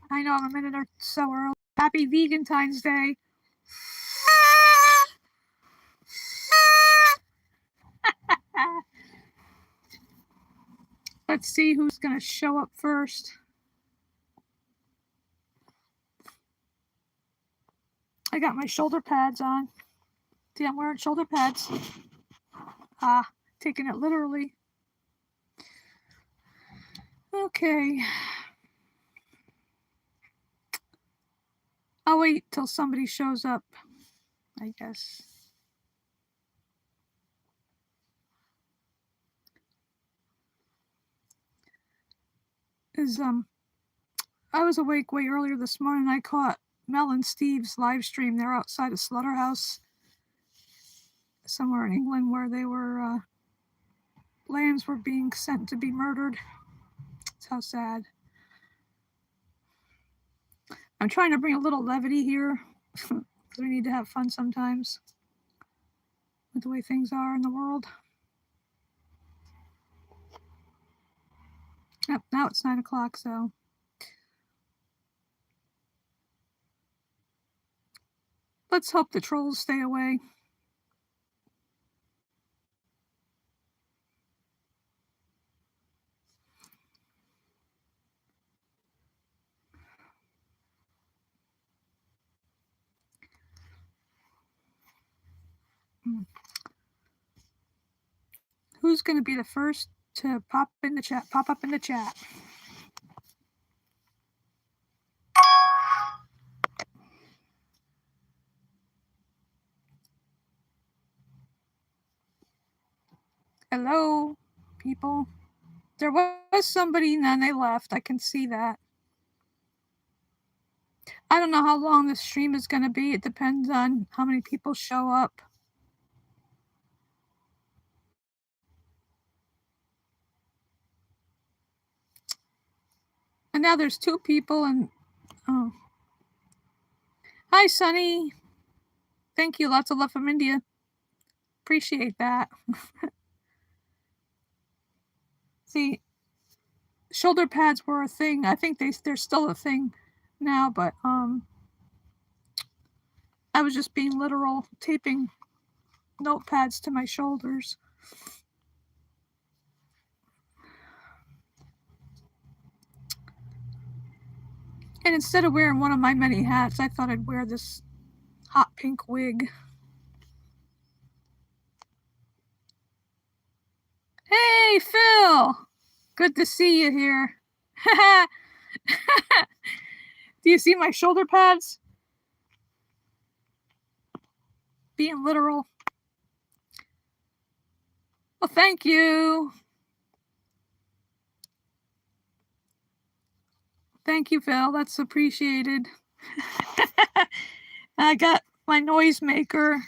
I know I'm a minute or so early. Happy Vegan-Times Day. Let's see who's going to show up first. I got my shoulder pads on. See, I'm wearing shoulder pads. Taking it literally. Okay. I'll wait till somebody shows up, I guess. I was awake way earlier this morning. I caught Mel and Steve's live stream. They're outside a slaughterhouse somewhere in England where they were lambs were being sent to be murdered. It's how sad. I'm trying to bring a little levity here because we need to have fun sometimes with the way things are in the world. Yep, now it's 9 o'clock, so let's hope the trolls stay away. Who's going to be the first to pop up in the chat? Hello, people. There was somebody and then they left. I can see that. I don't know how long this stream is going to be. It depends on how many people show up. And now there's 2 people and oh. Hi, Sunny. Thank you. Lots of love from India. Appreciate that. See, shoulder pads were a thing. I think they're still a thing now, but I was just being literal, taping notepads to my shoulders. And instead of wearing one of my many hats, I thought I'd wear this hot pink wig. Hey, Phil! Good to see you here. Do you see my shoulder pads? Being literal. Well, thank you. Thank you, Phil. That's appreciated. I got my noisemaker.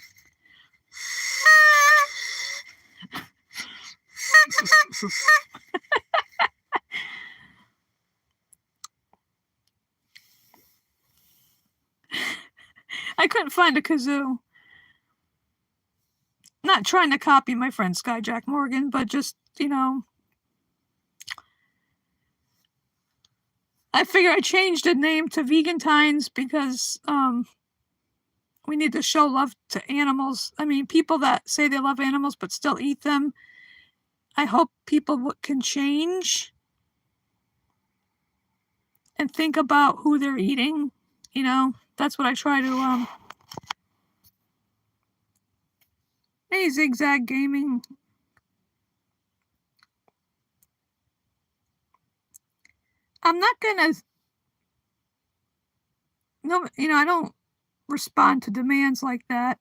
I couldn't find a kazoo. Not trying to copy my friend Skyjack Morgan, but just, you know, I figure I changed the name to Vegan-Tines because we need to show love to animals. I mean, people that say they love animals but still eat them. I hope people can change and think about who they're eating. You know, that's what I try to. Hey, Zigzag Gaming. I'm not gonna. No, you know, I don't respond to demands like that.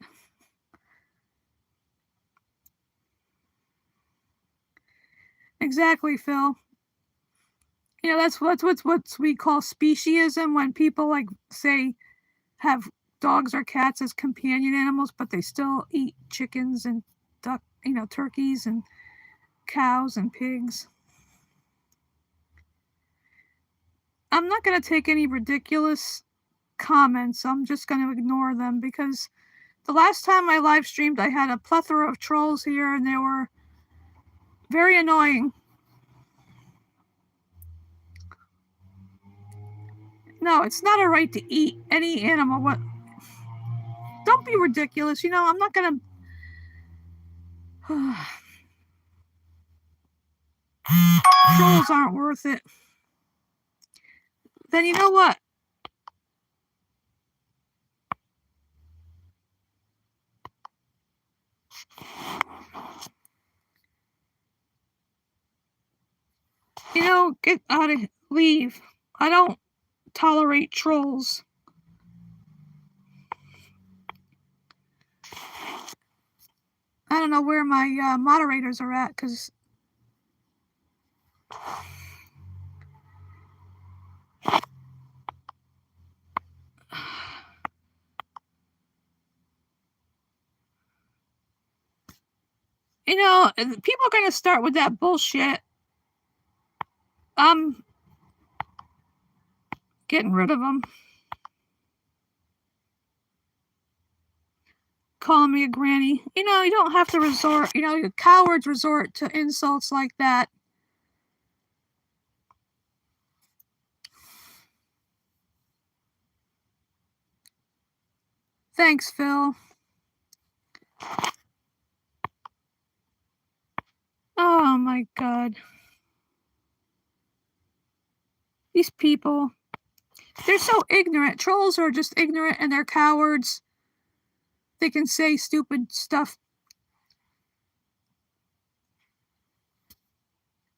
Exactly, Phil. You know, that's what we call speciesism, when people like say have dogs or cats as companion animals, but they still eat chickens and duck, you know, turkeys and cows and pigs. I'm not going to take any ridiculous comments. I'm just going to ignore them because the last time I live streamed, I had a plethora of trolls here and they were very annoying. No, it's not a right to eat any animal. What? Don't be ridiculous. You know, I'm not gonna. Trolls aren't worth it. Then you know what? You know, get out of leave. I don't tolerate trolls. I don't know where my moderators are at, because you know, people are going to start with that bullshit. I'm getting rid of them. Calling me a granny. You know, you don't have to resort, you know, cowards resort to insults like that. Thanks, Phil. Oh my God. These people, they're so ignorant. Trolls are just ignorant and they're cowards. They can say stupid stuff.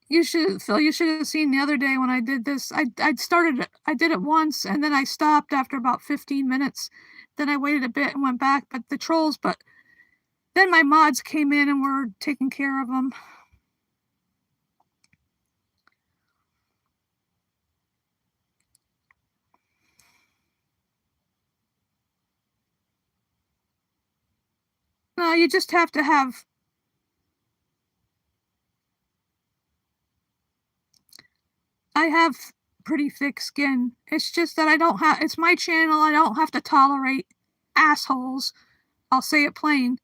Phil, you should have seen the other day when I did this. I did it once and then I stopped after about 15 minutes. Then I waited a bit and went back, but then my mods came in and were taking care of them. No, you just have to have. I have pretty thick skin. It's just that it's my channel. I don't have to tolerate assholes. I'll say it plain.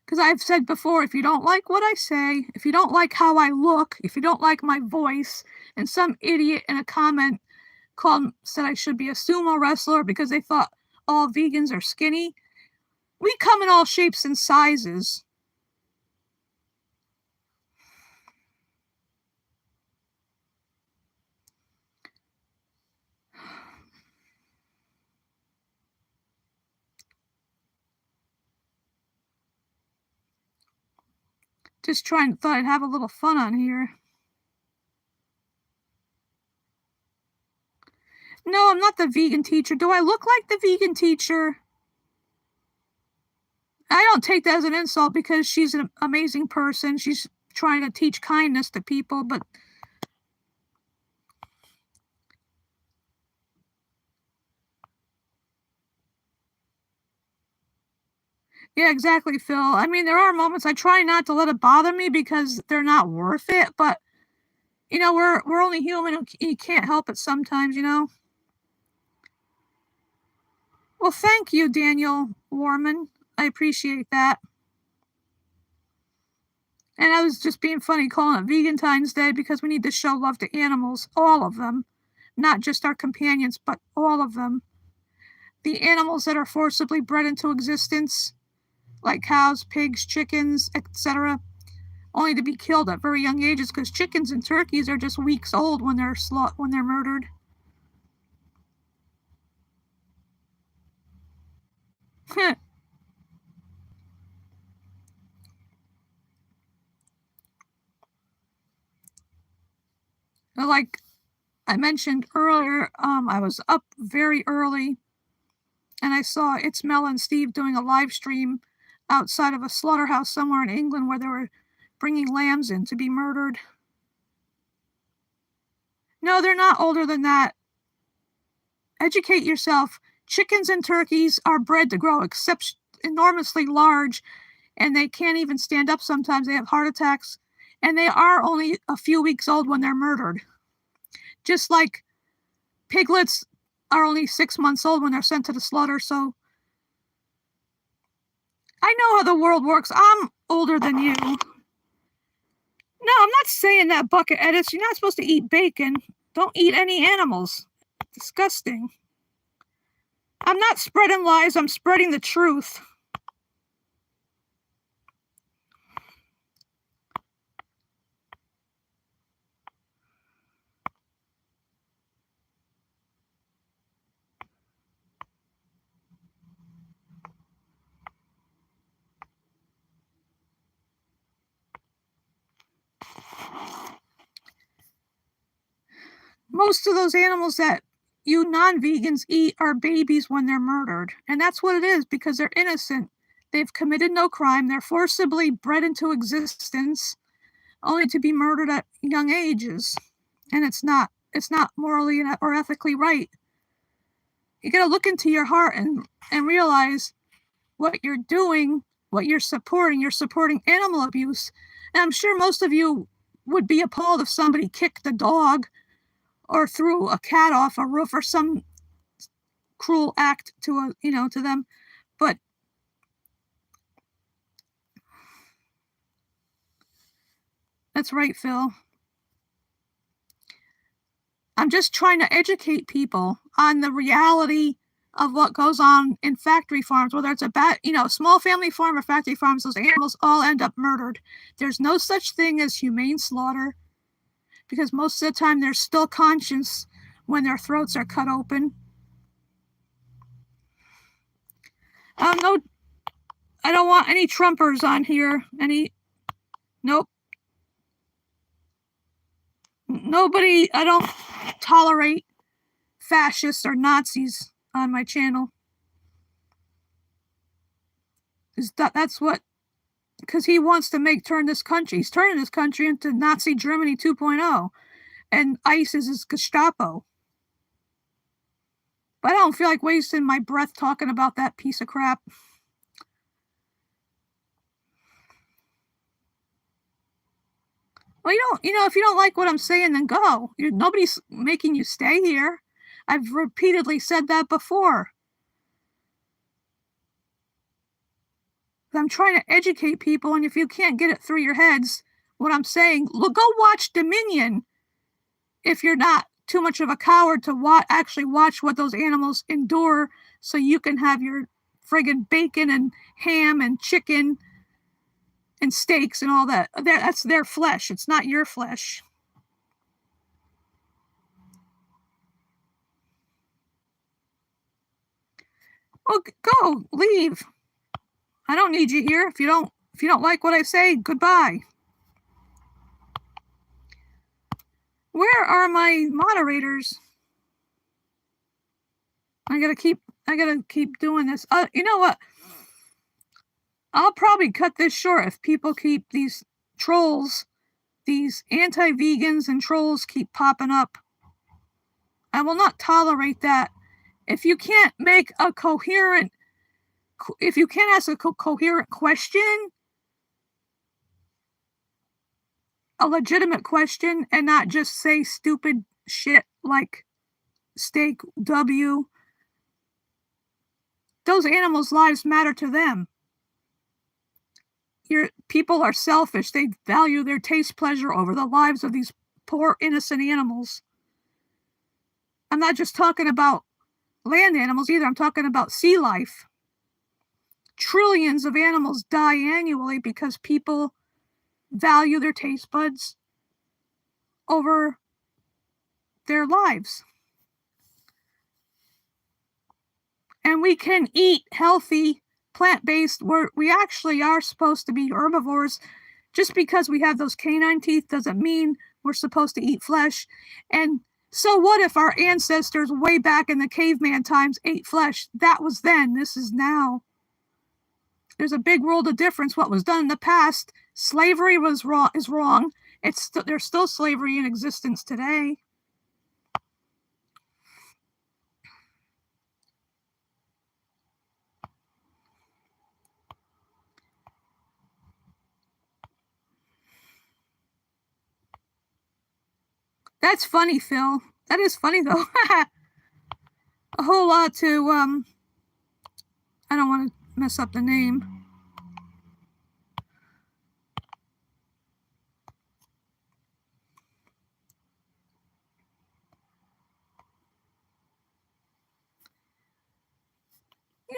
Because I've said before, if you don't like what I say, if you don't like how I look, if you don't like my voice, and some idiot in a comment said I should be a sumo wrestler because they thought all vegans are skinny. We come in all shapes and sizes. Just thought I'd have a little fun on here. No, I'm not the vegan teacher. Do I look like the vegan teacher? I don't take that as an insult because she's an amazing person. She's trying to teach kindness to people, but yeah, exactly, Phil. I mean, there are moments I try not to let it bother me because they're not worth it, but you know, we're only human. You can't help it sometimes, you know. Well, thank you, Daniel Warman. I appreciate that. And I was just being funny calling it Vegantine's Day because we need to show love to animals, all of them, not just our companions, but all of them. The animals that are forcibly bred into existence, like cows, pigs, chickens, etc., only to be killed at very young ages because chickens and turkeys are just weeks old when they're murdered. Like I mentioned earlier, I was up very early and I saw It's Mel and Steve doing a live stream outside of a slaughterhouse somewhere in England where they were bringing lambs in to be murdered. No, they're not older than that. Educate yourself. Chickens and turkeys are bred to grow enormously large, and they can't even stand up sometimes. They have heart attacks, and they are only a few weeks old when they're murdered. Just like piglets are only 6 months old when they're sent to the slaughter, so I know how the world works. I'm older than you. No, I'm not saying that, Bucket Edits. You're not supposed to eat bacon. Don't eat any animals. Disgusting. I'm not spreading lies. I'm spreading the truth. Most of those animals that you non-vegans eat are babies when they're murdered. And that's what it is, because they're innocent. They've committed no crime. They're forcibly bred into existence only to be murdered at young ages. And it's not morally or ethically right. You got to look into your heart and realize what you're doing, what you're supporting. You're supporting animal abuse. And I'm sure most of you would be appalled if somebody kicked a dog or threw a cat off a roof or some cruel act to them. But that's right, Phil. I'm just trying to educate people on the reality of what goes on in factory farms, whether it's a small family farm or factory farms. Those animals all end up murdered. There's no such thing as humane slaughter, because most of the time they're still conscious when their throats are cut open. No, I don't want any Trumpers on here. Nope. Nobody. I don't tolerate fascists or Nazis on my channel. That's what, because he wants to turn this country. He's turning this country into Nazi Germany 2.0, and ICE is his Gestapo. But I don't feel like wasting my breath talking about that piece of crap. Well, if you don't like what I'm saying, then go. Nobody's making you stay here. I've repeatedly said that before. I'm trying to educate people, and if you can't get it through your heads, what I'm saying, go watch Dominion. If you're not too much of a coward to actually watch what those animals endure, so you can have your friggin' bacon and ham and chicken and steaks and all that. That's their flesh. It's not your flesh. Well, go, leave. I don't need you here. If you don't like what I say, goodbye. Where are my moderators? I gotta keep doing this. You know what? I'll probably cut this short if people keep these trolls, these anti-vegans and trolls keep popping up. I will not tolerate that. If you can't make a coherent, if you can't ask a coherent question, a legitimate question, and not just say stupid shit like steak W, those animals' lives matter to them. People are selfish. They value their taste pleasure over the lives of these poor innocent animals. I'm not just talking about land animals either. I'm talking about sea life. Trillions of animals die annually because people value their taste buds over their lives. And we can eat healthy, plant-based, where we actually are supposed to be herbivores. Just because we have those canine teeth doesn't mean we're supposed to eat flesh. And so what if our ancestors way back in the caveman times ate flesh? That was then. This is now. There's a big world of difference. What was done in the past, slavery is wrong. There's still slavery in existence today. That's funny, Phil. That is funny, though. A whole lot to, I don't want to mess up the name.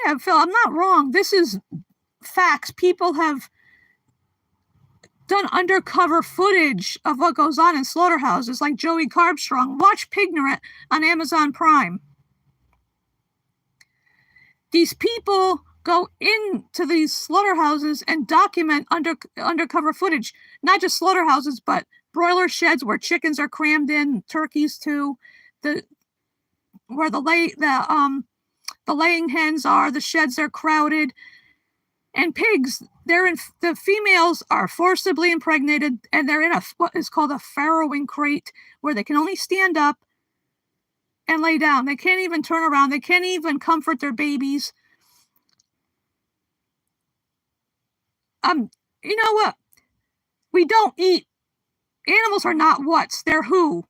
Yeah, Phil, I'm not wrong. This is facts. People have done undercover footage of what goes on in slaughterhouses, like Joey Carbstrong. Watch Pignorant on Amazon Prime. These people go into these slaughterhouses and document undercover footage, not just slaughterhouses, but broiler sheds where chickens are crammed in, turkeys too, where the laying hens are, the sheds are crowded, and pigs, the females are forcibly impregnated, and they're in what is called a farrowing crate, where they can only stand up and lay down. They can't even turn around. They can't even comfort their babies. You know what? We don't eat. Animals are not what's, they're who.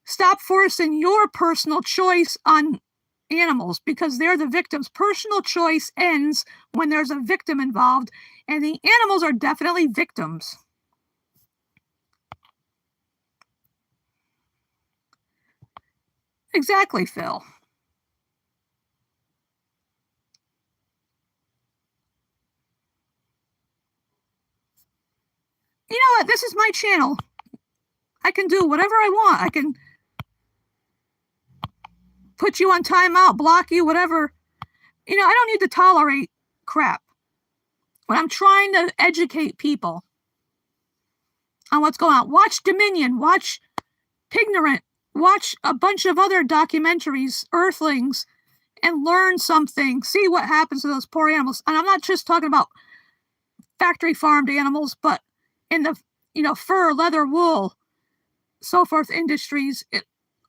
Stop forcing your personal choice on animals, because they're the victims. Personal choice ends when there's a victim involved, and the animals are definitely victims. Exactly, Phil. You know what? This is my channel. I can do whatever I want. I can put you on timeout, block you, whatever. You know, I don't need to tolerate crap. When I'm trying to educate people on what's going on, watch Dominion, watch Pignorant, watch a bunch of other documentaries, Earthlings, and learn something. See what happens to those poor animals. And I'm not just talking about factory farmed animals, but in the, fur, leather, wool, so forth industries,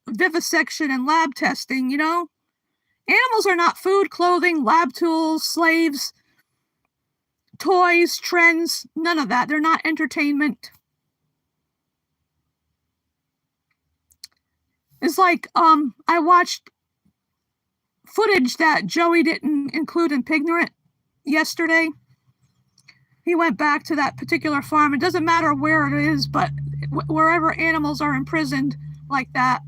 vivisection and lab testing, Animals are not food, clothing, lab tools, slaves, toys, trends, none of that. They're not entertainment. It's like, I watched footage that Joey didn't include in Pignorant yesterday. He went back to that particular farm. It doesn't matter where it is, but wherever animals are imprisoned like that.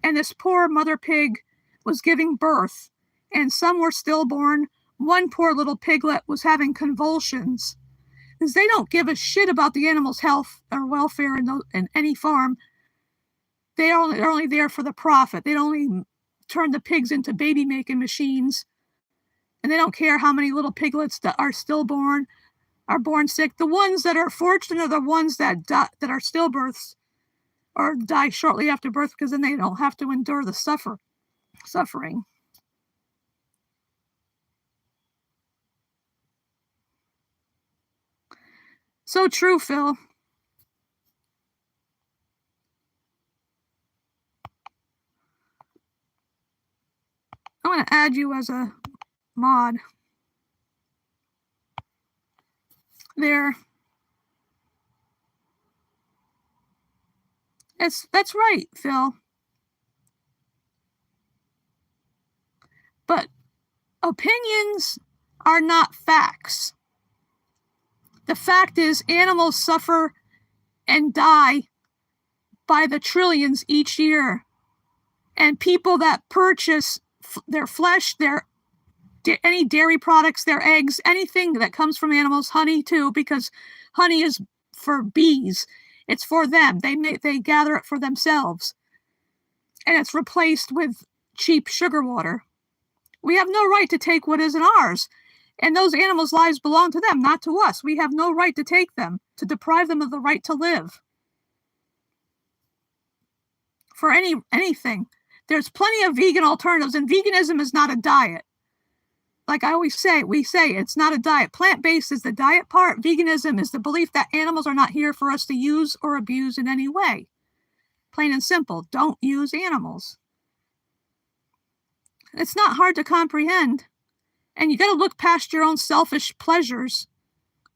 And this poor mother pig was giving birth, and some were stillborn. One poor little piglet was having convulsions, because they don't give a shit about the animal's health or welfare in any farm. They're only there for the profit. They only turn the pigs into baby making machines, and they don't care how many little piglets that are stillborn are born sick. The ones that are fortunate are the ones that are stillbirths or die shortly after birth, because then they don't have to endure the suffering. So true, Phil. I'm going to add you as a mod. There. That's right, Phil. But opinions are not facts. The fact is, animals suffer and die by the trillions each year. And people that purchase their flesh, any dairy products, their eggs, anything that comes from animals, honey too, because honey is for bees. It's for them. They gather it for themselves. And it's replaced with cheap sugar water. We have no right to take what isn't ours. And those animals' lives belong to them, not to us. We have no right to take them, to deprive them of the right to live. For anything. There's plenty of vegan alternatives, and veganism is not a diet. Like I always say, it's not a diet. Plant-based is the diet part. Veganism is the belief that animals are not here for us to use or abuse in any way. Plain and simple, don't use animals. It's not hard to comprehend. And you got to look past your own selfish pleasures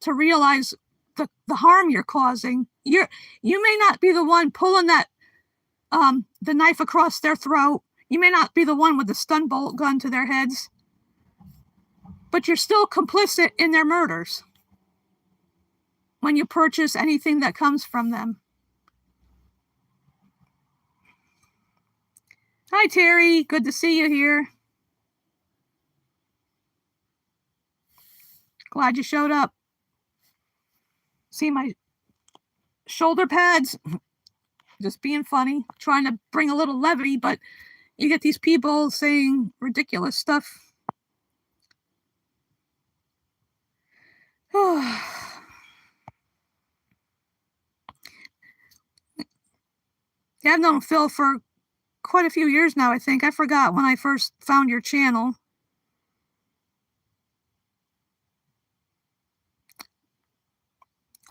to realize the harm you're causing. You may not be the one pulling that the knife across their throat. You may not be the one with the stun bolt gun to their heads, but you're still complicit in their murders when you purchase anything that comes from them. Hi, Terry. Good to see you here. Glad you showed up. See my shoulder pads? Just being funny, trying to bring a little levity, but you get these people saying ridiculous stuff. Yeah, I've known Phil for quite a few years now, I think. I forgot when I first found your channel.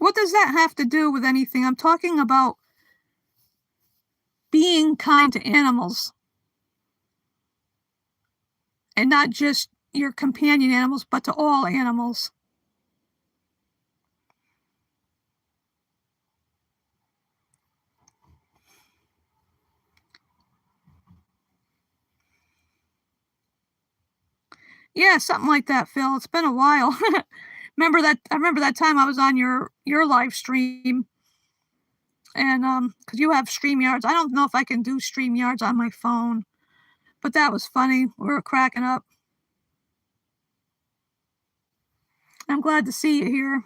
What does that have to do with anything? I'm talking about being kind to animals. And not just your companion animals, but to all animals. Yeah, something like that, Phil. It's been a while. I remember that time I was on your live stream, and because you have StreamYards. I don't know if I can do StreamYards on my phone, but that was funny. We were cracking up. I'm glad to see you here.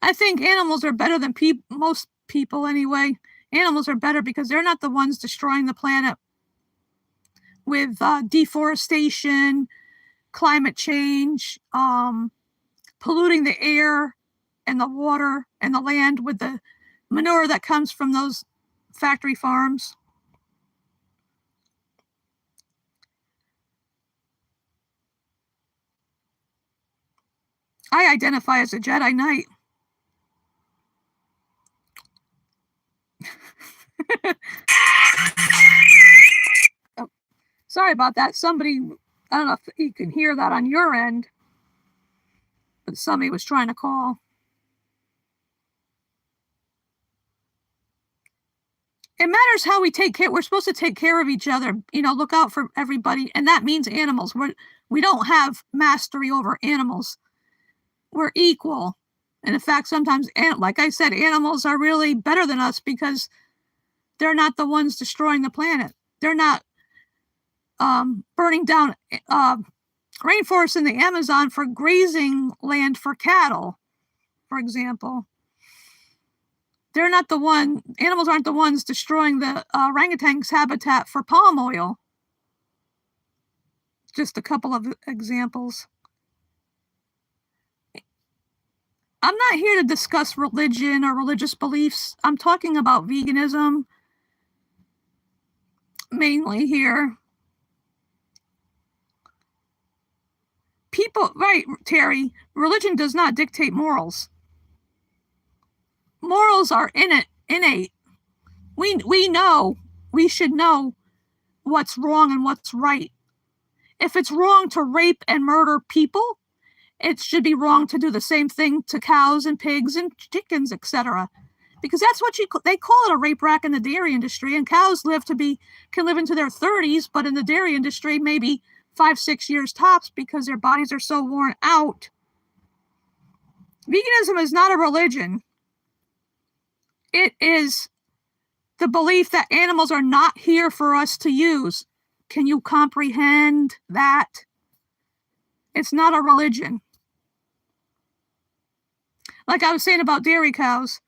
I think animals are better than most people anyway. Animals are better because they're not the ones destroying the planet with deforestation, climate change, polluting the air and the water and the land with the manure that comes from those factory farms. I identify as a Jedi Knight. Oh, sorry about that. Somebody, I don't know if you can hear that on your end, but somebody was trying to call. It matters how we take care. We're supposed to take care of each other, look out for everybody. And that means animals. We don't have mastery over animals. We're equal. And in fact, sometimes, like I said, animals are really better than us because they're not the ones destroying the planet. They're not burning down rainforests in the Amazon for grazing land for cattle, for example. They're not the one, animals aren't the ones destroying the orangutan's habitat for palm oil. Just a couple of examples. I'm not here to discuss religion or religious beliefs. I'm talking about veganism mainly here. People, right, Terry, religion does not dictate morals. Morals are innate. We know, we should know what's wrong and what's right. If it's wrong to rape and murder people, it should be wrong to do the same thing to cows and pigs and chickens, etc. Because that's what they call it, a rape rack in the dairy industry. And cows can live into their 30s, but in the dairy industry, maybe 5-6 years tops because their bodies are so worn out. Veganism is not a religion. It is the belief that animals are not here for us to use. Can you comprehend that? It's not a religion. Like I was saying about dairy cows,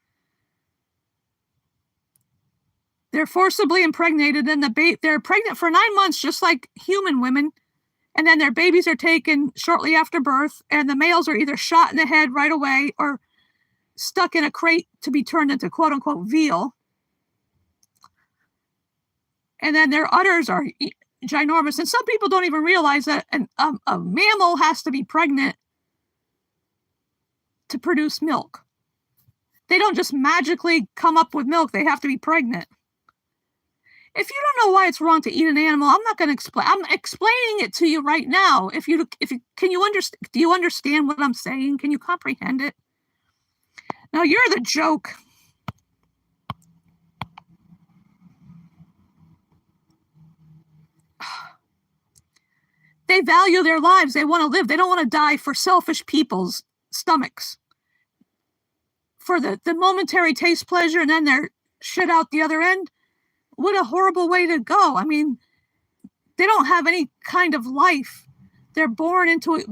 they're forcibly impregnated, and they're pregnant for 9 months, just like human women. And then their babies are taken shortly after birth, and the males are either shot in the head right away or stuck in a crate to be turned into quote unquote veal. And then their udders are ginormous. And some people don't even realize that a mammal has to be pregnant to produce milk. They don't just magically come up with milk. They have to be pregnant. If you don't know why it's wrong to eat an animal, I'm not going to explain. I'm explaining it to you right now. Can you understand? Do you understand what I'm saying? Can you comprehend it? Now you're the joke. They value their lives. They want to live. They don't want to die for selfish people's stomachs. For the momentary taste pleasure and then they're shit out the other end. What a horrible way to go. I mean, they don't have any kind of life. They're born into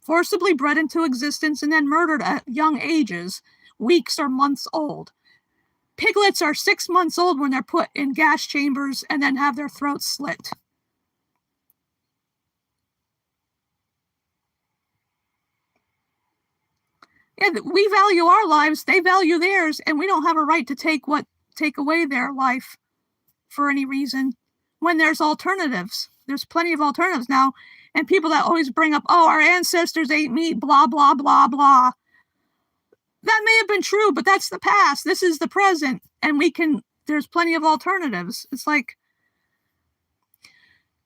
forcibly bred into existence and then murdered at young ages, weeks or months old. Piglets are 6 months old when they're put in gas chambers and then have their throats slit. Yeah, we value our lives, they value theirs, and we don't have a right to take away their life for any reason when there's alternatives. There's plenty of alternatives now. And people that always bring up, oh, our ancestors ate meat, blah, blah, blah, blah. That may have been true, but that's the past. This is the present. And there's plenty of alternatives. It's like,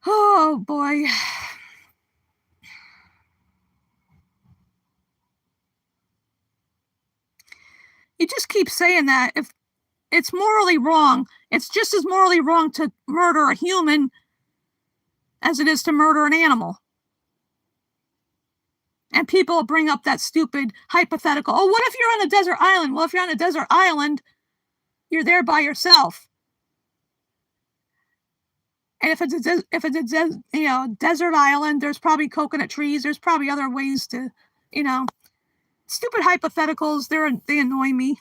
oh boy. You just keep saying that. If it's morally wrong, it's just as morally wrong to murder a human as it is to murder an animal. And people bring up that stupid hypothetical. Oh, what if you're on a desert island? Well, if you're on a desert island, you're there by yourself. And if it's a desert island, there's probably coconut trees. There's probably other ways to, stupid hypotheticals. They annoy me.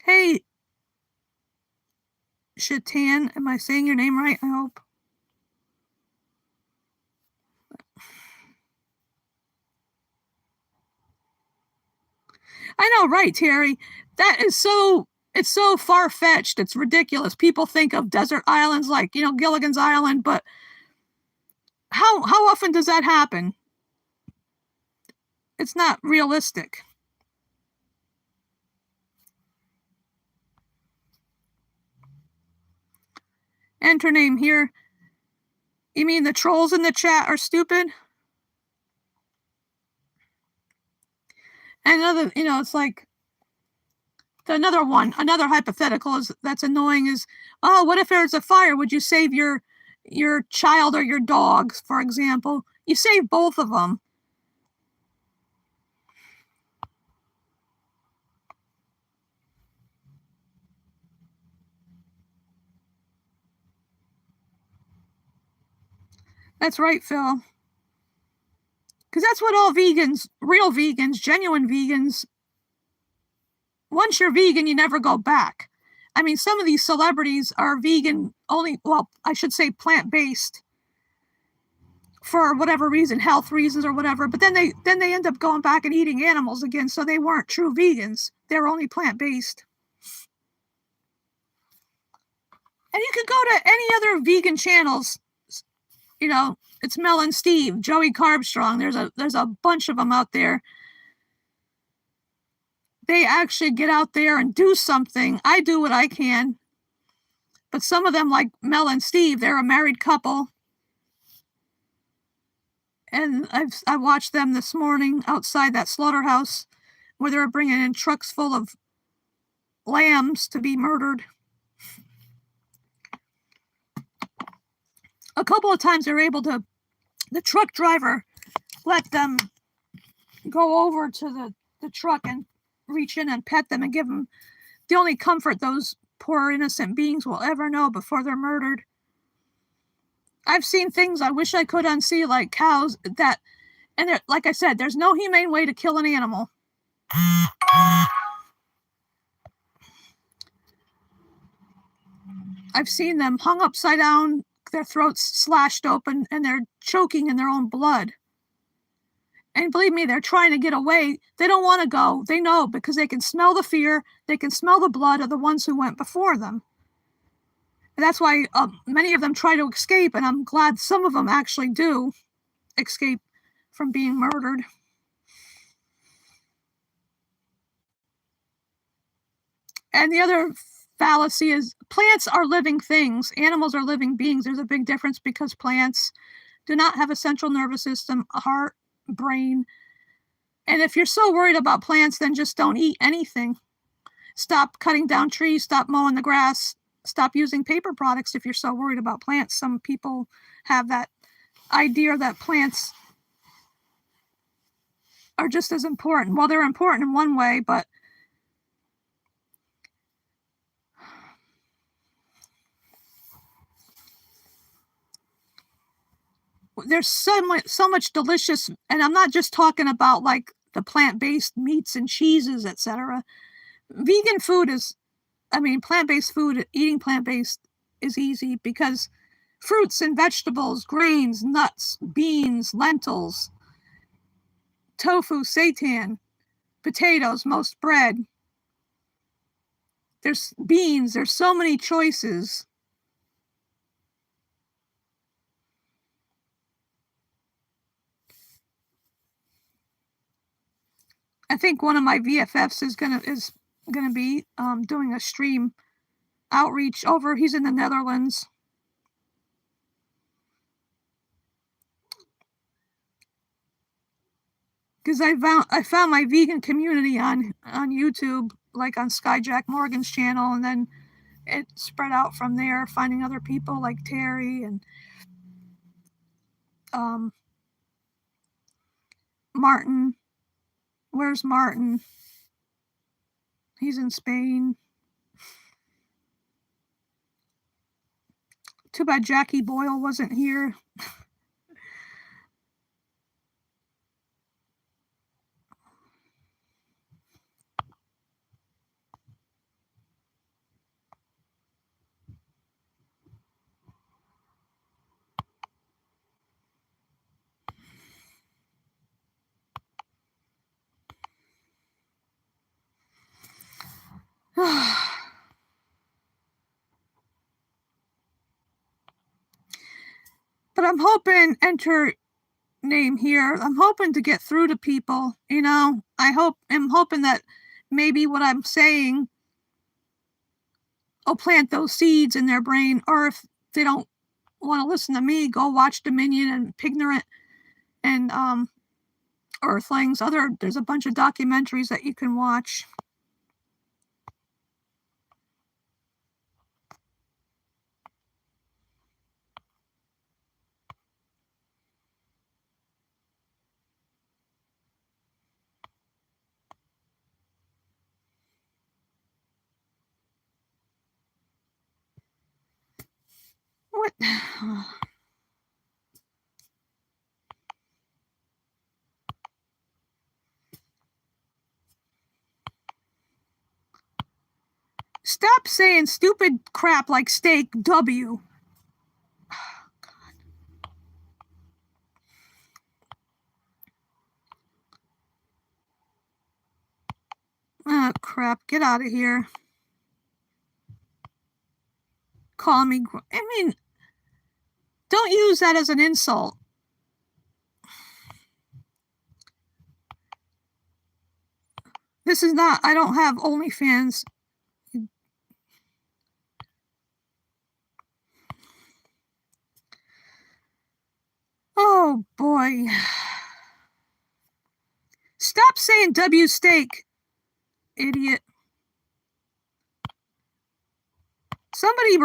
Hey, Shatan, am I saying your name right? I hope. I know, right, Terry? It's so far-fetched. It's ridiculous. People think of desert islands like, Gilligan's Island, but how often does that happen? It's not realistic. Enter name here. You mean the trolls in the chat are stupid? And another, it's like another hypothetical that's annoying is, oh, what if there's a fire? Would you save your child or your dog, for example? You save both of them. That's right, Phil. Because that's what all vegans, real vegans, genuine vegans, once you're vegan, you never go back. I mean, some of these celebrities are vegan only, well, I should say plant-based for whatever reason, health reasons or whatever, but then they end up going back and eating animals again, so they weren't true vegans. They're only plant-based. And you could go to any other vegan channels, it's Mel and Steve, Joey Carbstrong. There's a bunch of them out there. They actually get out there and do something. I do what I can. But some of them, like Mel and Steve, they're a married couple. And I watched them this morning outside that slaughterhouse where they were bringing in trucks full of lambs to be murdered. A couple of times they were able to, the truck driver let them go over to the truck and reach in and pet them and give them the only comfort those poor innocent beings will ever know before they're murdered. I've seen things I wish I could unsee, like cows and like I said, there's no humane way to kill an animal. I've seen them hung upside down, their throats slashed open, and they're choking in their own blood. And believe me, they're trying to get away. They don't want to go. They know, because they can smell the fear. They can smell the blood of the ones who went before them. And that's why many of them try to escape, and I'm glad some of them actually do escape from being murdered. And the other fallacy is plants are living things. Animals are living beings. There's a big difference, because plants do not have a central nervous system, a heart, brain. And if you're so worried about plants, then just don't eat anything. Stop cutting down trees, stop mowing the grass, stop using paper products if you're so worried about plants. Some people have that idea that plants are just as important. Well, they're important in one way, but there's so much delicious, and I'm not just talking about like the plant-based meats and cheeses, etc. Vegan food is, plant-based food, eating plant-based is easy because fruits and vegetables, grains, nuts, beans, lentils, tofu, seitan, potatoes, most bread. There's beans, there's so many choices. I think one of my VFFs is gonna be doing a stream outreach over. He's in the Netherlands. Because I found my vegan community on YouTube, like on Skyjack Morgan's channel, and then it spread out from there, finding other people like Terry and Martin. Where's Martin? He's in Spain. Too bad Jackie Boyle wasn't here. But I'm hoping, enter name here, I'm hoping to get through to people, I'm hoping that maybe what I'm saying will plant those seeds in their brain, or if they don't want to listen to me, go watch Dominion and Pignorant and Earthlings. There's a bunch of documentaries that you can watch. What? Stop saying stupid crap like steak W. Oh, crap. Get out of here. Call me. Don't use that as an insult. This is not, I don't have OnlyFans. Oh, boy. Stop saying W steak, idiot. Somebody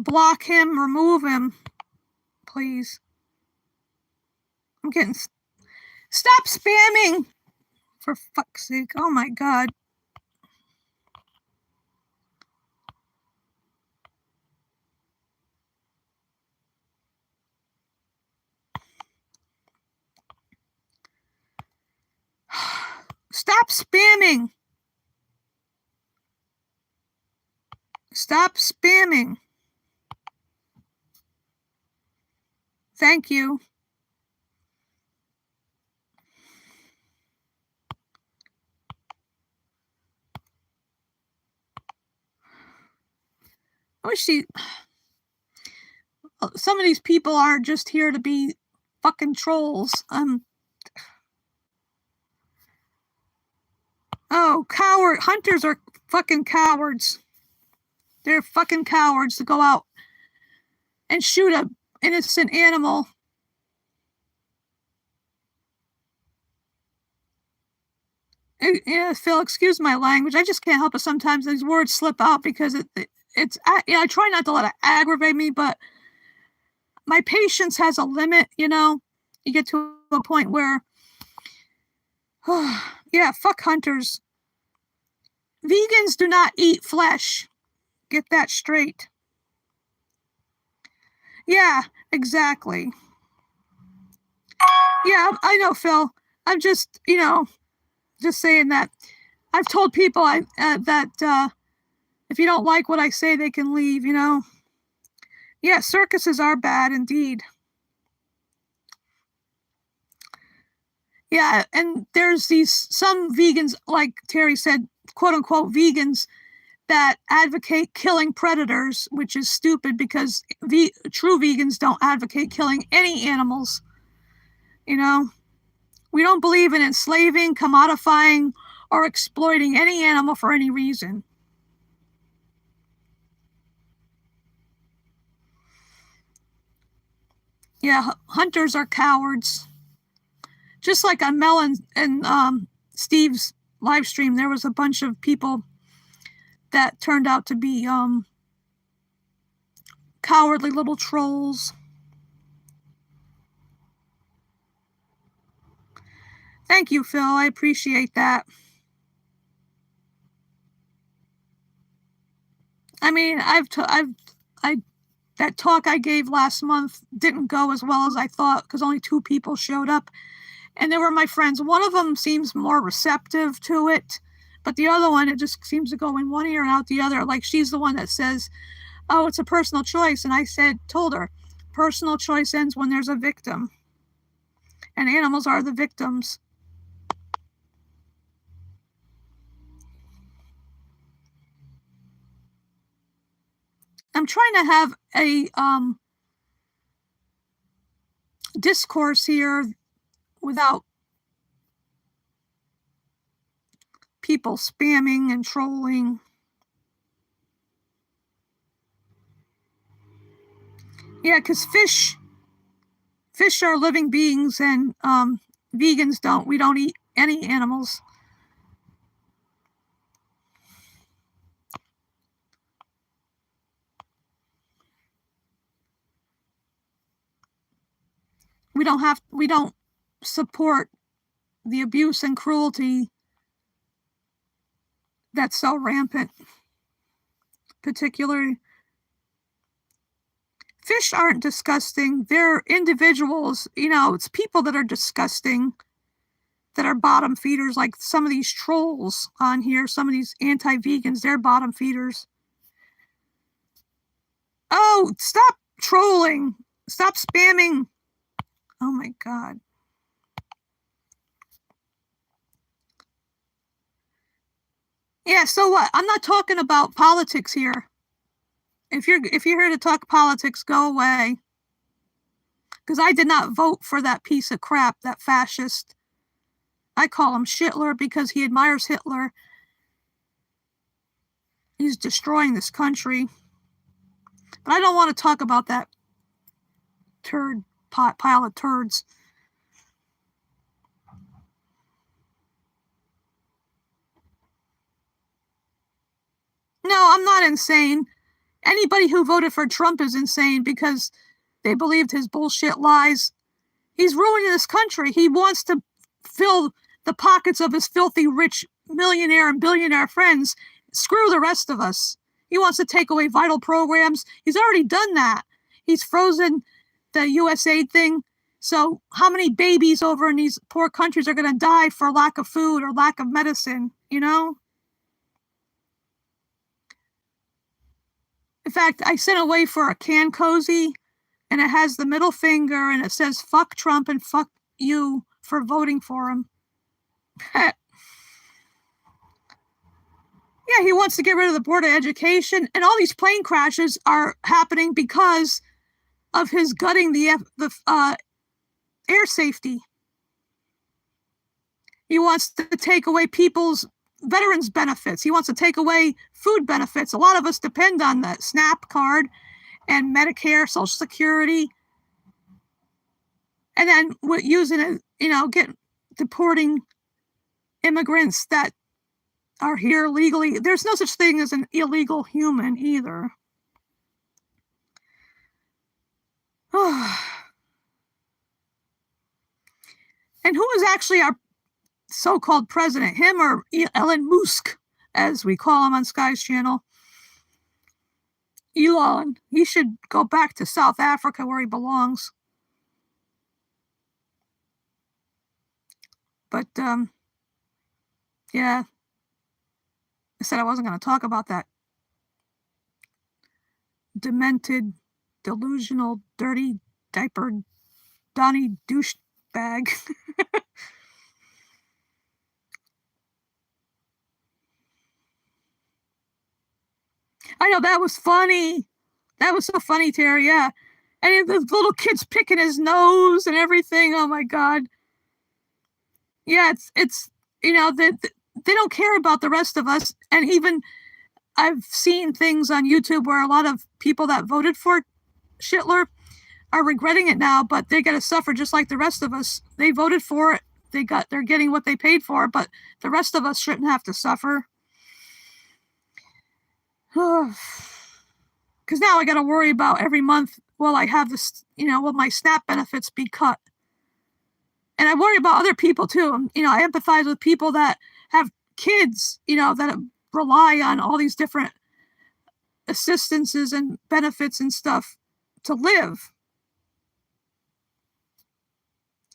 block him, remove him, please. I'm getting... Stop spamming! For fuck's sake. Oh, my God. Stop spamming! Stop spamming! Thank you. I wish some of these people are just here to be fucking trolls. Oh, coward. Hunters are fucking cowards. They're fucking cowards to go out and shoot an innocent animal. Yeah, Phil, excuse my language. I just can't help it. Sometimes these words slip out because I try not to let it aggravate me, but my patience has a limit, You get to a point where, yeah, fuck hunters. Vegans do not eat flesh. Get that straight. Yeah, exactly. Yeah, I know, Phil. I'm just, just saying that I've told people that if you don't like what I say, they can leave, Yeah, circuses are bad indeed. Yeah, and there's some vegans, like Terry said, quote unquote vegans, that advocate killing predators, which is stupid because true vegans don't advocate killing any animals. You know, we don't believe in enslaving, commodifying, or exploiting any animal for any reason. Yeah, hunters are cowards. Just like on Mel and Steve's live stream, there was a bunch of people that turned out to be cowardly little trolls. Thank you, Phil. I appreciate that. I mean, I that talk I gave last month didn't go as well as I thought because only 2 people showed up, and they were my friends. One of them seems more receptive to it, but the other one, it just seems to go in one ear and out the other. Like she's the one that says, "Oh, it's a personal choice," and I told her, personal choice ends when there's a victim, and animals are the victims. I'm trying to have a discourse here without people spamming and trolling. Yeah, because fish are living beings, and vegans don't. We don't eat any animals. We don't support the abuse and cruelty that's so rampant. Particularly, fish aren't disgusting. They're individuals. It's people that are disgusting, that are bottom feeders, like some of these trolls on here, some of these anti-vegans, they're bottom feeders. Oh, stop trolling. Stop spamming. Oh my God. Yeah, so what? I'm not talking about politics here. If you're here to talk politics, go away. Because I did not vote for that piece of crap, that fascist. I call him Shitler because he admires Hitler. He's destroying this country. But I don't want to talk about that pile of turds. No, I'm not insane. Anybody who voted for Trump is insane because they believed his bullshit lies. He's ruining this country. He wants to fill the pockets of his filthy rich millionaire and billionaire friends. Screw the rest of us. He wants to take away vital programs. He's already done that. He's frozen the USAID thing. So how many babies over in these poor countries are going to die for lack of food or lack of medicine, In fact, I sent away for a can cozy, and it has the middle finger, and it says, fuck Trump and fuck you for voting for him. Yeah, he wants to get rid of the Board of Education, and all these plane crashes are happening because of his gutting the air safety. He wants to take away people's veterans benefits. He wants to take away food benefits. A lot of us depend on the SNAP card and Medicare, Social Security, and then using it, deporting immigrants that are here legally. There's no such thing as an illegal human either. And who is actually our so-called president? Him or Elon Musk, as we call him on Sky's channel? Elon. He should go back to South Africa where he belongs. But, yeah, I said I wasn't going to talk about that demented, delusional, dirty, diapered, Donnie douchebag. I know, that was funny. That was so funny, Terry, yeah. And the little kid's picking his nose and everything. Oh my God. Yeah, it's they don't care about the rest of us. And even I've seen things on YouTube where a lot of people that voted for Schittler are regretting it now, but they got to suffer just like the rest of us. They voted for it. They're getting what they paid for, but the rest of us shouldn't have to suffer. Because now I got to worry about every month, will I have this, will my SNAP benefits be cut? And I worry about other people too. I empathize with people that have kids, that rely on all these different assistances and benefits and stuff to live.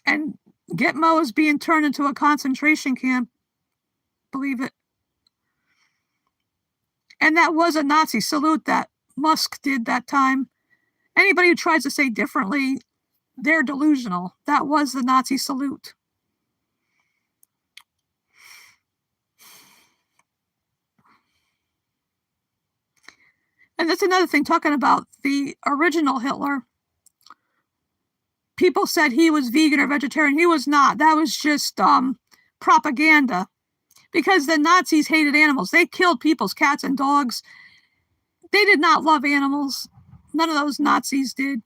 And Gitmo is being turned into a concentration camp. Believe it. And that was a Nazi salute that Musk did that time. Anybody who tries to say differently, they're delusional. That was the Nazi salute. And that's another thing, talking about the original Hitler. People said he was vegan or vegetarian. He was not. That was just propaganda. Because the Nazis hated animals. They killed people's cats and dogs. They did not love animals. None of those Nazis did.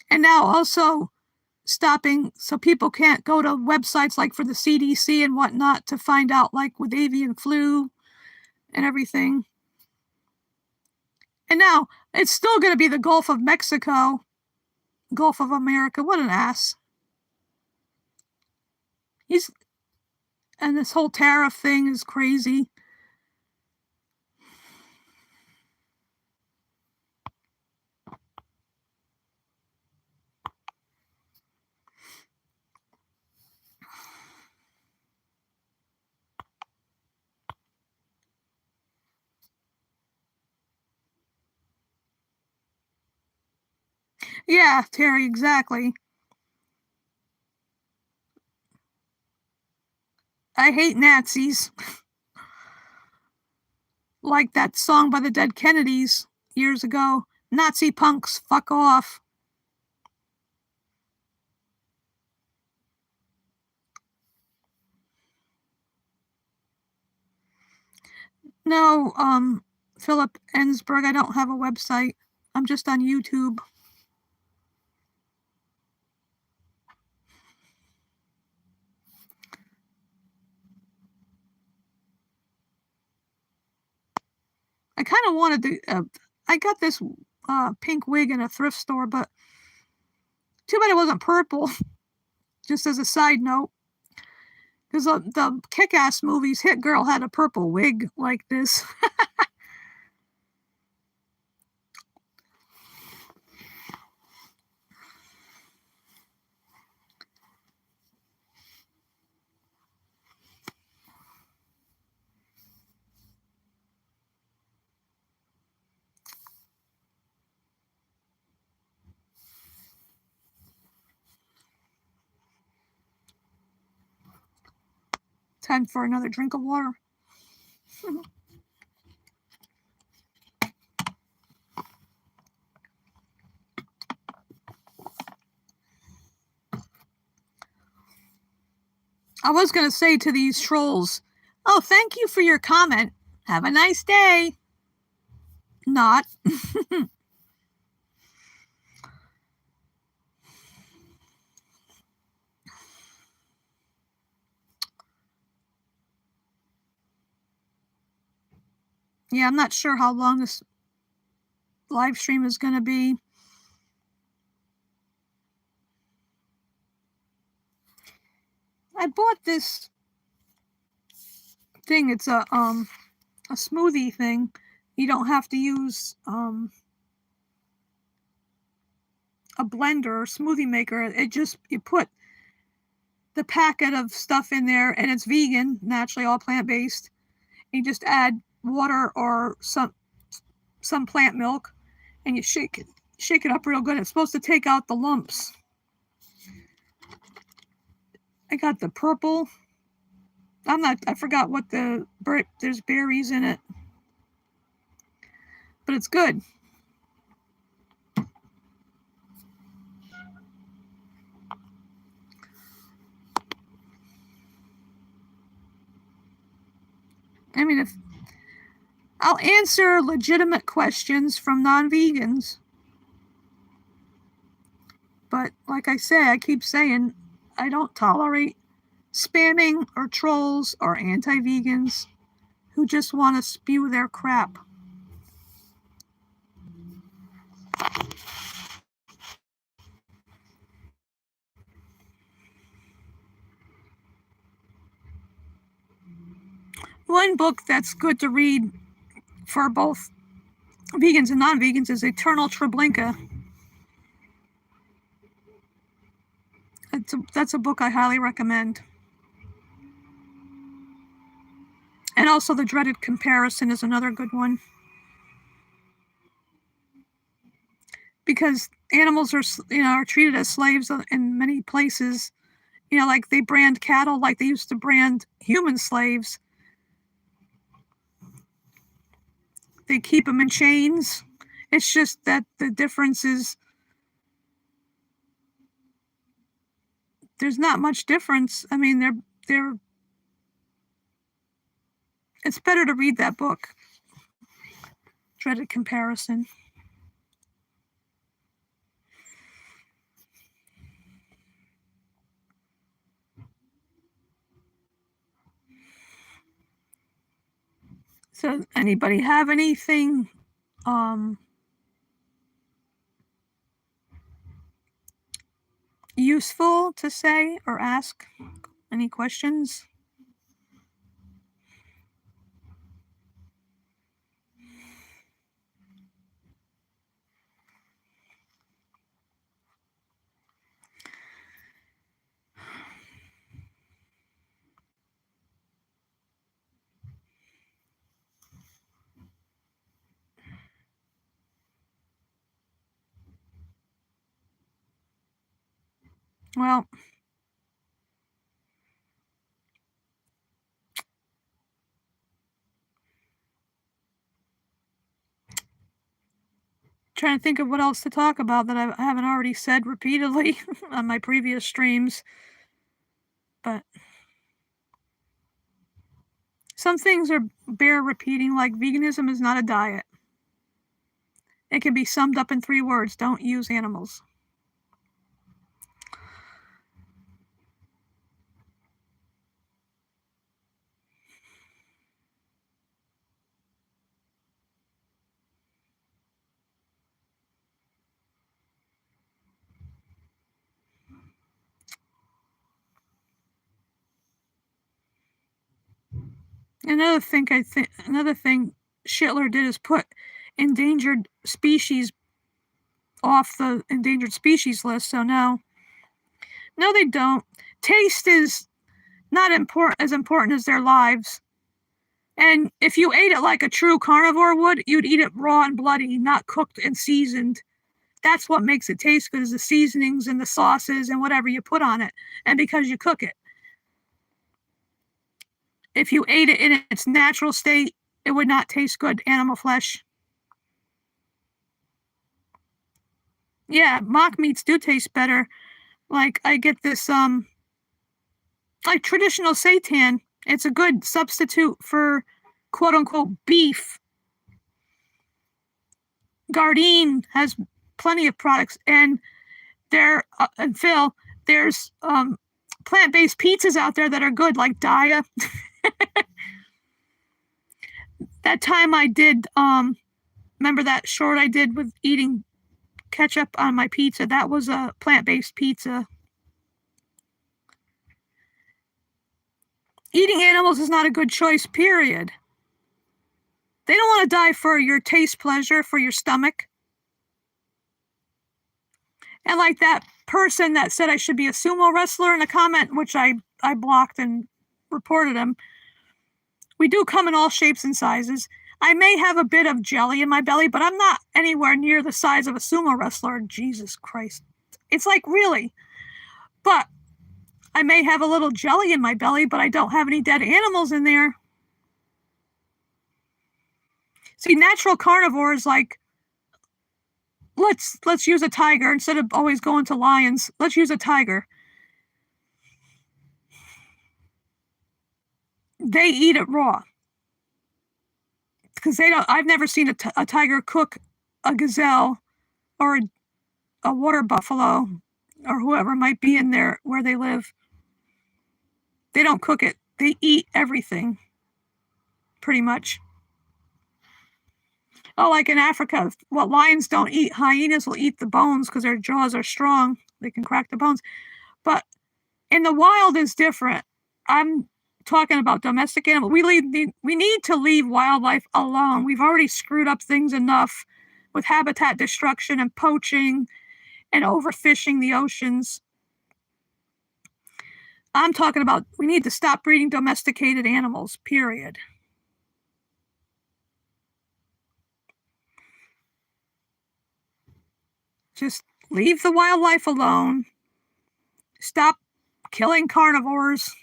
And now also stopping so people can't go to websites like for the CDC and whatnot to find out, like with avian flu and everything. And now it's still going to be the Gulf of Mexico, Gulf of America. What an ass. And this whole tariff thing is crazy. Yeah, Terry, exactly. I hate Nazis. Like that song by the Dead Kennedys years ago. Nazi punks, fuck off. No, Philip Ensberg, I don't have a website. I'm just on YouTube. I kind of wanted to. I got this pink wig in a thrift store, but too bad it wasn't purple. Just as a side note, because the Kick-Ass movies, Hit Girl had a purple wig like this. Time for another drink of water. I was going to say to these trolls, oh, thank you for your comment. Have a nice day. Not. Yeah, I'm not sure how long this live stream is going to be. I bought this thing. It's a smoothie thing. You don't have to use a blender or smoothie maker. It just, you put the packet of stuff in there, and it's vegan, naturally all plant-based. You just add water or some plant milk, and you shake it up real good. It's supposed to take out the lumps. I got the purple. I forgot what there's berries in it, but it's good. I mean, if I'll answer legitimate questions from non-vegans, but like I say, I keep saying, I don't tolerate spamming or trolls or anti-vegans who just want to spew their crap. One book that's good to read for both vegans and non-vegans is Eternal Treblinka. That's a book I highly recommend. And also The Dreaded Comparison is another good one. Because animals are treated as slaves in many places. Like they brand cattle like they used to brand human slaves. They keep them in chains. It's just that the difference is there's not much difference. I mean, they're it's better to read that book, Dreaded Comparison. So anybody have anything useful to say or ask? Any questions? Well, trying to think of what else to talk about that I haven't already said repeatedly on my previous streams. But some things bear repeating, like veganism is not a diet. It can be summed up in 3 words: don't use animals. Another thing Schittler did is put endangered species off the endangered species list. So no, they don't. Taste is not as important as their lives. And if you ate it like a true carnivore would, you'd eat it raw and bloody, not cooked and seasoned. That's what makes it taste good, is the seasonings and the sauces and whatever you put on it, and because you cook it. If you ate it in its natural state, it would not taste good, animal flesh. Yeah, mock meats do taste better. Like I get this like traditional seitan. It's a good substitute for quote unquote beef. Gardein has plenty of products, and and Phil, there's plant-based pizzas out there that are good, like Daya. That time I did remember that short I did with eating ketchup on my pizza? That was a plant-based pizza. Eating animals is not a good choice, period. They don't want to die for your taste pleasure, for your stomach. And like that person that said I should be a sumo wrestler in a comment, which I blocked and reported him. We do come in all shapes and sizes. I may have a bit of jelly in my belly, but I'm not anywhere near the size of a sumo wrestler. Jesus Christ. It's like, really? But I may have a little jelly in my belly, but I don't have any dead animals in there. See, natural carnivores, like, let's use a tiger instead of always going to lions. Let's use a tiger. They eat it raw because they don't. I've never seen a tiger cook a gazelle or a water buffalo or whoever might be in there where they live. They don't cook it. They eat everything, pretty much. Oh, like in Africa, what lions don't eat, hyenas will eat the bones because their jaws are strong. They can crack the bones. But in the wild is different. I'm talking about domestic animals. We need to leave wildlife alone. We've already screwed up things enough with habitat destruction and poaching and overfishing the oceans. I'm talking about we need to stop breeding domesticated animals, period. Just leave the wildlife alone. Stop killing carnivores.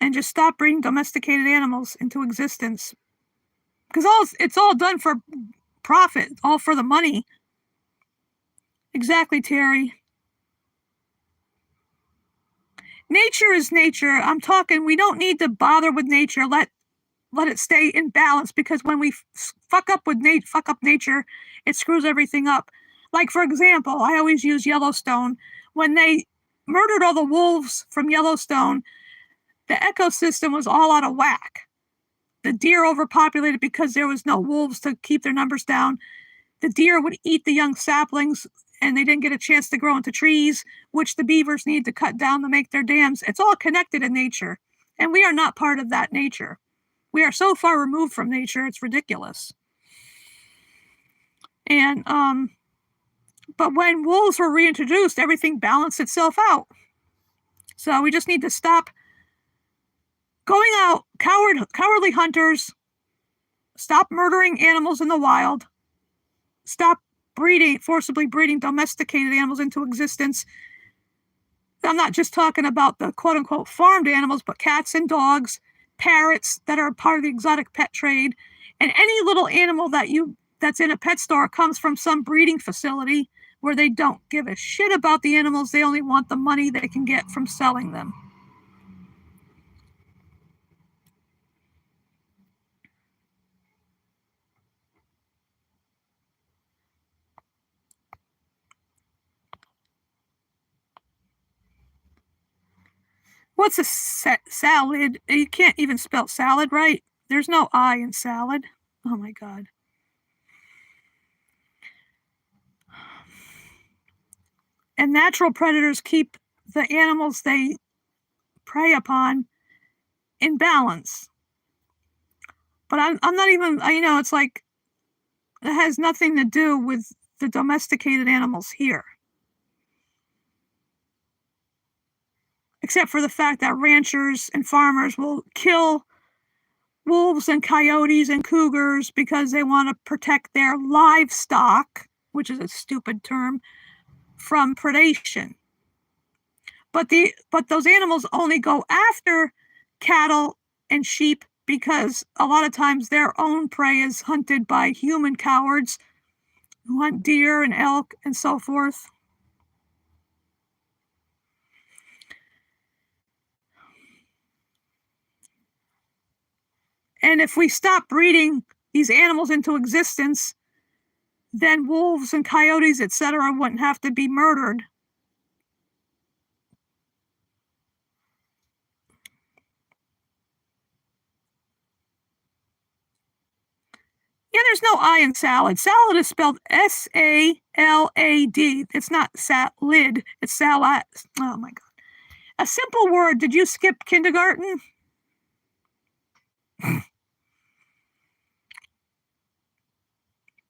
And just stop bringing domesticated animals into existence. Because it's all done for profit, all for the money. Exactly, Terry. Nature is nature. I'm talking, we don't need to bother with nature. Let it stay in balance, because when we fuck up nature, it screws everything up. Like, for example, I always use Yellowstone. When they murdered all the wolves from Yellowstone, the ecosystem was all out of whack. The deer overpopulated because there was no wolves to keep their numbers down. The deer would eat the young saplings, and they didn't get a chance to grow into trees, which the beavers need to cut down to make their dams. It's all connected in nature, and we are not part of that nature. We are so far removed from nature, it's ridiculous. And but when wolves were reintroduced, everything balanced itself out. So we just need to stop going out, cowardly hunters. Stop murdering animals in the wild. Stop forcibly breeding domesticated animals into existence. I'm not just talking about the quote-unquote farmed animals, but cats and dogs, parrots that are part of the exotic pet trade, and any little animal that's in a pet store comes from some breeding facility where they don't give a shit about the animals. They only want the money they can get from selling them. What's a salad? You can't even spell salad right. There's no I in salad. Oh my God. And natural predators keep the animals they prey upon in balance. But I'm not even, it's like, it has nothing to do with the domesticated animals here. Except for the fact that ranchers and farmers will kill wolves and coyotes and cougars because they want to protect their livestock, which is a stupid term, from predation. But those animals only go after cattle and sheep because a lot of times their own prey is hunted by human cowards who hunt deer and elk and so forth. And if we stop breeding these animals into existence, then wolves and coyotes, etc., wouldn't have to be murdered. Yeah, there's no I in salad. Salad is spelled S-A-L-A-D. It's not salad. It's salad. Oh my God. A simple word. Did you skip kindergarten? Oh,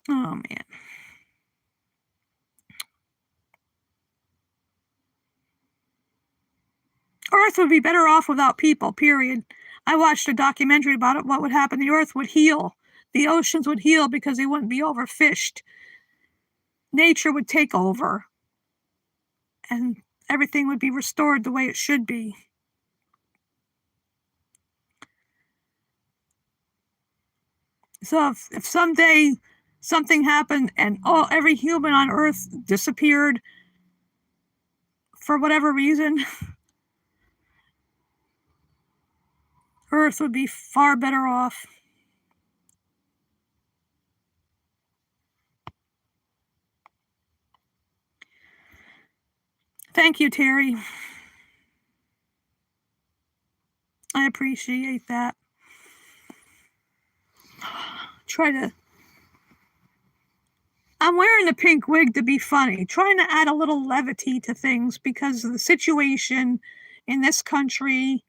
man. Earth would be better off without people, period. I watched a documentary about it. What would happen? The Earth would heal. The oceans would heal because they wouldn't be overfished. Nature would take over. And everything would be restored the way it should be. So if someday something happened and every human on Earth disappeared for whatever reason, Earth would be far better off. Thank you, Terry. I appreciate that. I'm wearing the pink wig to be funny, trying to add a little levity to things because of the situation in this country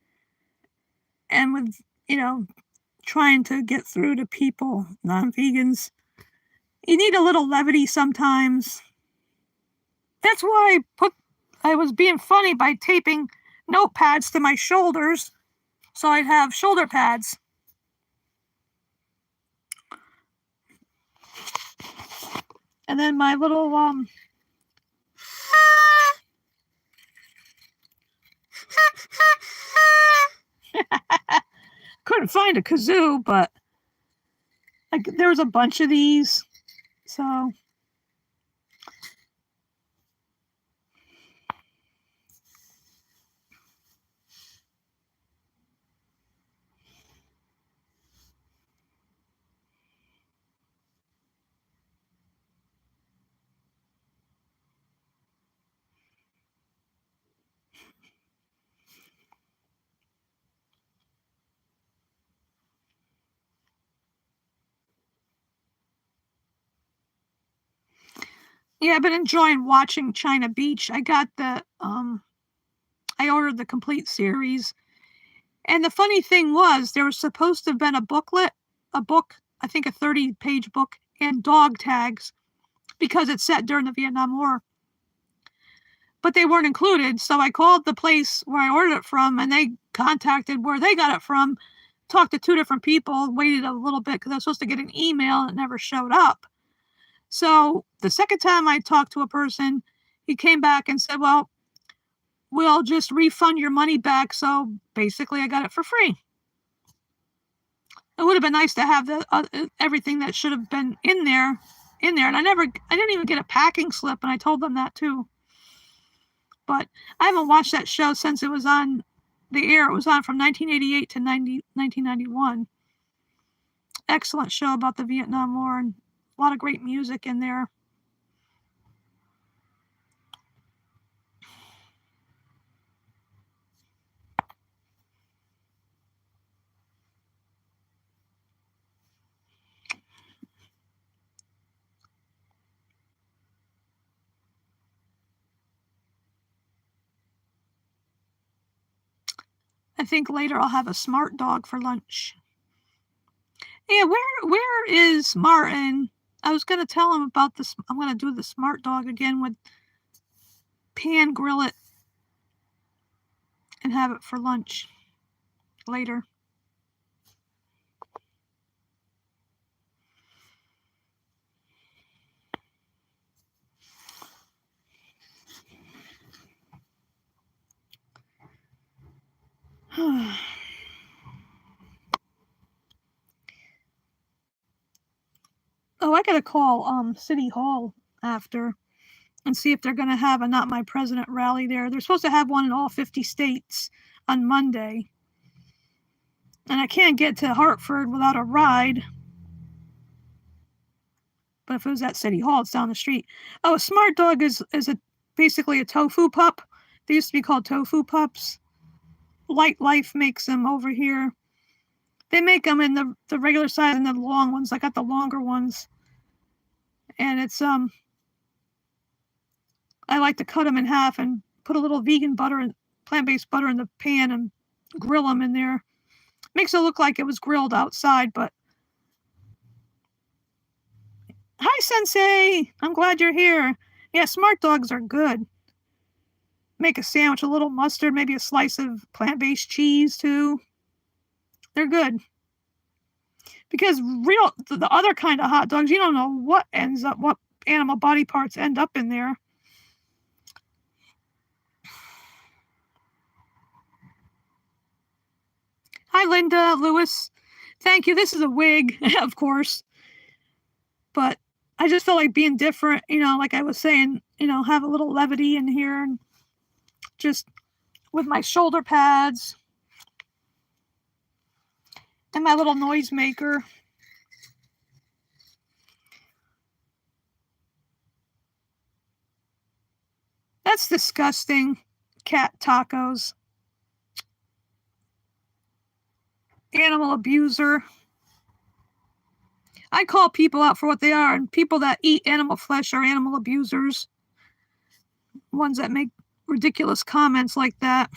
and with, trying to get through to people, non-vegans. You need a little levity sometimes. That's why I was being funny by taping notepads to my shoulders so I'd have shoulder pads. And then my little couldn't find a kazoo, but there was a bunch of these, so yeah, I've been enjoying watching China Beach. I got I ordered the complete series. And the funny thing was, there was supposed to have been a book, I think a 30-page book, and dog tags because it's set during the Vietnam War. But they weren't included, so I called the place where I ordered it from, and they contacted where they got it from, talked to 2 different people, waited a little bit because I was supposed to get an email, and it never showed up. So the second time I talked to a person, he came back and said, well, we'll just refund your money back. So basically I got it for free. It would have been nice to have everything that should have been in there. And I didn't even get a packing slip, and I told them that too. But I haven't watched that show since it was on the air. It was on from 1988 to 1991. Excellent show about the Vietnam War, and a lot of great music in there. I think later I'll have a smart dog for lunch. Yeah, where is Martin? I was going to tell him about this. I'm going to do the smart dog again with pan grill it and have it for lunch later. Oh, I gotta call City Hall after and see if they're gonna have a Not My President rally there. They're supposed to have one in all 50 states on Monday. And I can't get to Hartford without a ride. But if it was at City Hall, it's down the street. Oh, a smart dog is basically a tofu pup. They used to be called tofu pups. Light Life makes them over here. They make them in the regular size and the long ones. I got the longer ones. And it's I like to cut them in half and put a little vegan butter plant-based butter in the pan and grill them in there. Makes it look like it was grilled outside, but... Hi, Sensei! I'm glad you're here. Yeah, smart dogs are good. Make a sandwich, a little mustard, maybe a slice of plant-based cheese, too. They're good. Because the other kind of hot dogs, you don't know what animal body parts end up in there. Hi, Linda, Lewis. Thank you. This is a wig, of course. But I just felt like being different, like I was saying, have a little levity in here, and just with my shoulder pads and my little noise maker. That's disgusting. Cat tacos. Animal abuser. I call people out for what they are, and people that eat animal flesh are animal abusers. Ones that make ridiculous comments like that.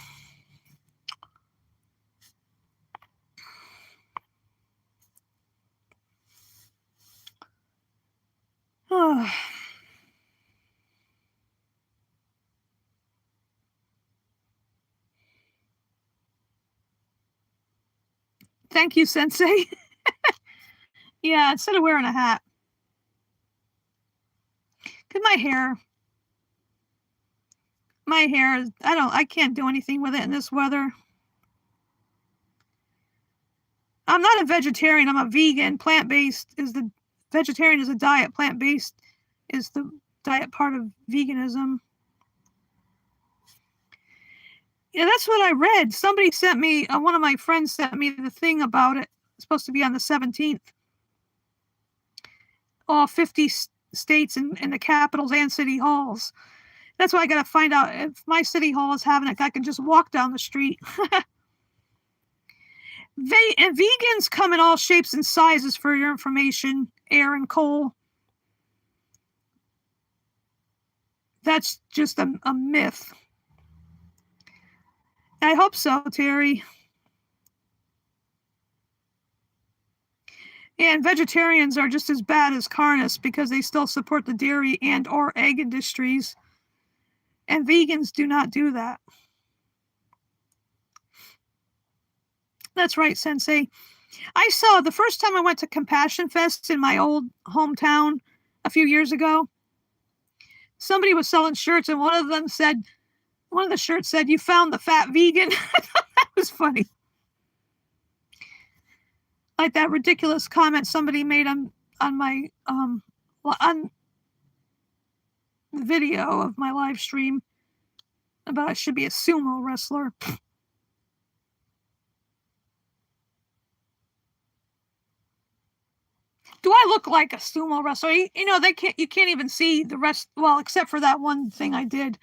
Thank you, Sensei. Yeah, instead of wearing a hat. Cause my hair, I can't do anything with it in this weather. I'm not a vegetarian, I'm a vegan. Vegetarian is a diet, plant-based is the diet part of veganism. Yeah, that's what I read. Somebody sent me, one of my friends sent me the thing about it. It's supposed to be on the 17th. All 50 states and the capitals and city halls. That's why I got to find out if my city hall is having it. I can just walk down the street. And vegans come in all shapes and sizes, for your information, Aaron Cole. That's just a myth. I hope so, Terry. And vegetarians are just as bad as carnists because they still support the dairy and or egg industries. And vegans do not do that. That's right, Sensei. I saw the first time I went to Compassion Fest in my old hometown a few years ago. Somebody was selling shirts, and one of the shirts said, "You found the fat vegan." I thought that was funny. Like that ridiculous comment somebody made on my on the video of my live stream about I should be a sumo wrestler. Do I look like a sumo wrestler? You can't even see the rest, well, except for that one thing I did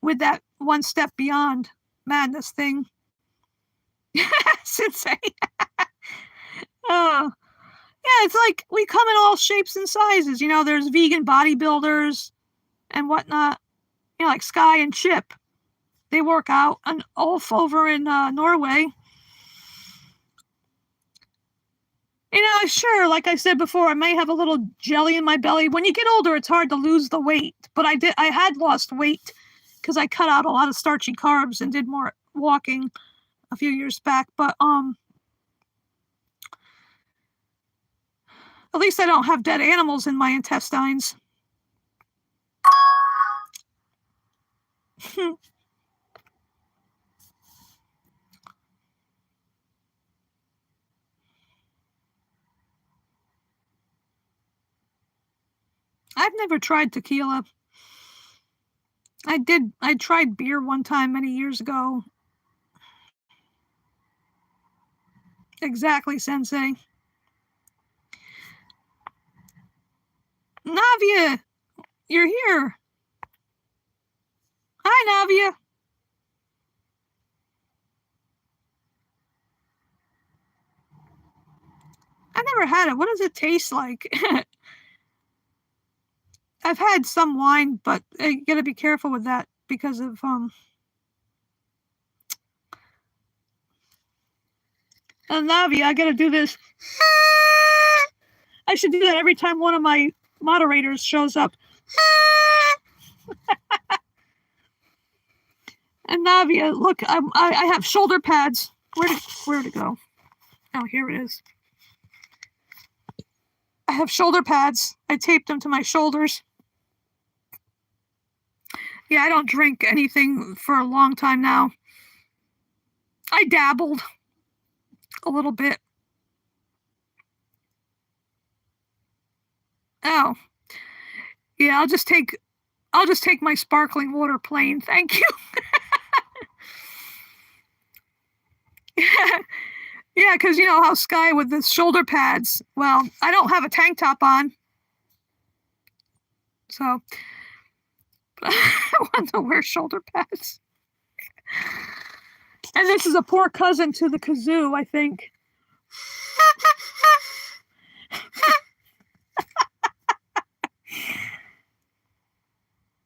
with that one step beyond madness thing. Sensei. Oh. Yeah, it's like we come in all shapes and sizes. There's vegan bodybuilders and whatnot. Like Sky and Chip. They work out. An Ulf over in Norway. Sure, like I said before, I may have a little jelly in my belly. When you get older, it's hard to lose the weight. But I had lost weight because I cut out a lot of starchy carbs and did more walking a few years back. But at least I don't have dead animals in my intestines. I've never tried tequila. I tried beer one time many years ago. Exactly, Sensei. Navia, you're here. Hi, Navia. I've never had it. What does it taste like? I've had some wine, but you gotta be careful with that because of Navi, I gotta do this. I should do that every time one of my moderators shows up. And Navia, look, I have shoulder pads. Where'd it go? Oh, here it is. I have shoulder pads. I taped them to my shoulders. Yeah, I don't drink anything for a long time now. I dabbled a little bit. Oh. Yeah, I'll just take my sparkling water plain. Thank you. Yeah, because you know how Sky with the shoulder pads. Well, I don't have a tank top on. So I want to wear shoulder pads. And this is a poor cousin to the kazoo, I think.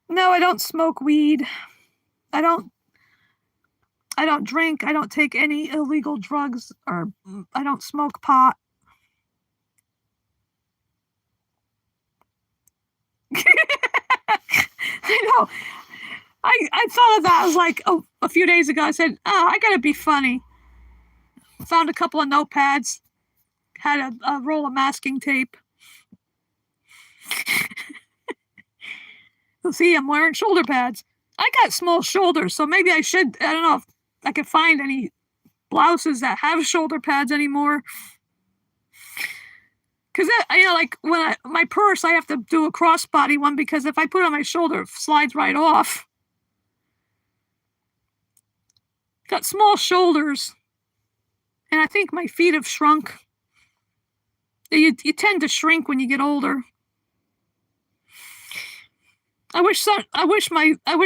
No, I don't smoke weed. I don't drink. I don't take any illegal drugs, or I don't smoke pot. I know. I thought of that. I was like, a few days ago, I said, oh, I gotta be funny. Found a couple of notepads, had a roll of masking tape. See, I'm wearing shoulder pads. I got small shoulders, so maybe I should, I don't know if I could find any blouses that have shoulder pads anymore. Because, you know, like when my purse, I have to do a crossbody one because if I put it on my shoulder, it slides right off. Got small shoulders. And I think my feet have shrunk. You tend to shrink when you get older. I wish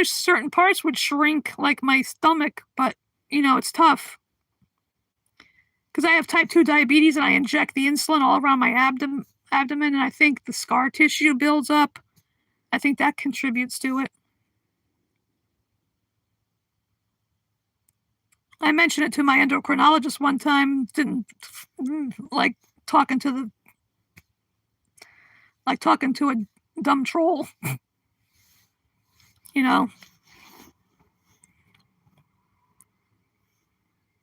certain parts would shrink, like my stomach, but you know, it's tough. Because I have type 2 diabetes and I inject the insulin all around my abdomen, and I think the scar tissue builds up. I think that contributes to it. I mentioned it to my endocrinologist one time, didn't like talking to a dumb troll. You know.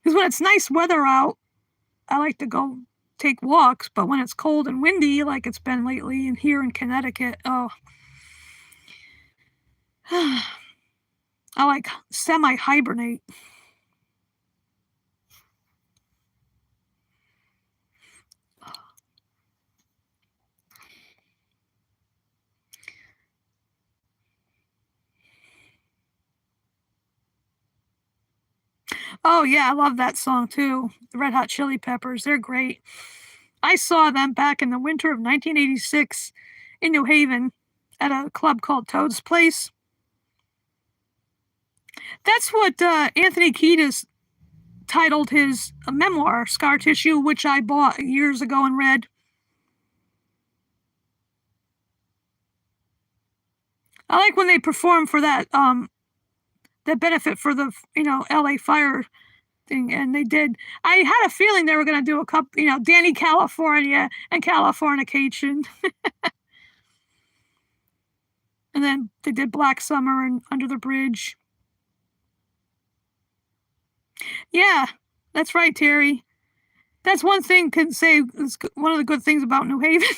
Because when it's nice weather out, I like to go take walks, but when it's cold and windy, like it's been lately and here in Connecticut, oh. I like semi-hibernate. Oh yeah, I love that song too. The Red Hot Chili Peppers, they're great. I saw them back in the winter of 1986 in New Haven at a club called Toad's Place. That's what Anthony Kiedis titled his memoir, Scar Tissue, which I bought years ago and read. I like when they perform for that benefit for the, you know, LA fire thing, and they did. I had a feeling they were going to do a couple, you know, Danny California and Californication. And then they did Black Summer and Under the Bridge. Yeah, that's right, Terry. That's one thing can say is one of the good things about New Haven.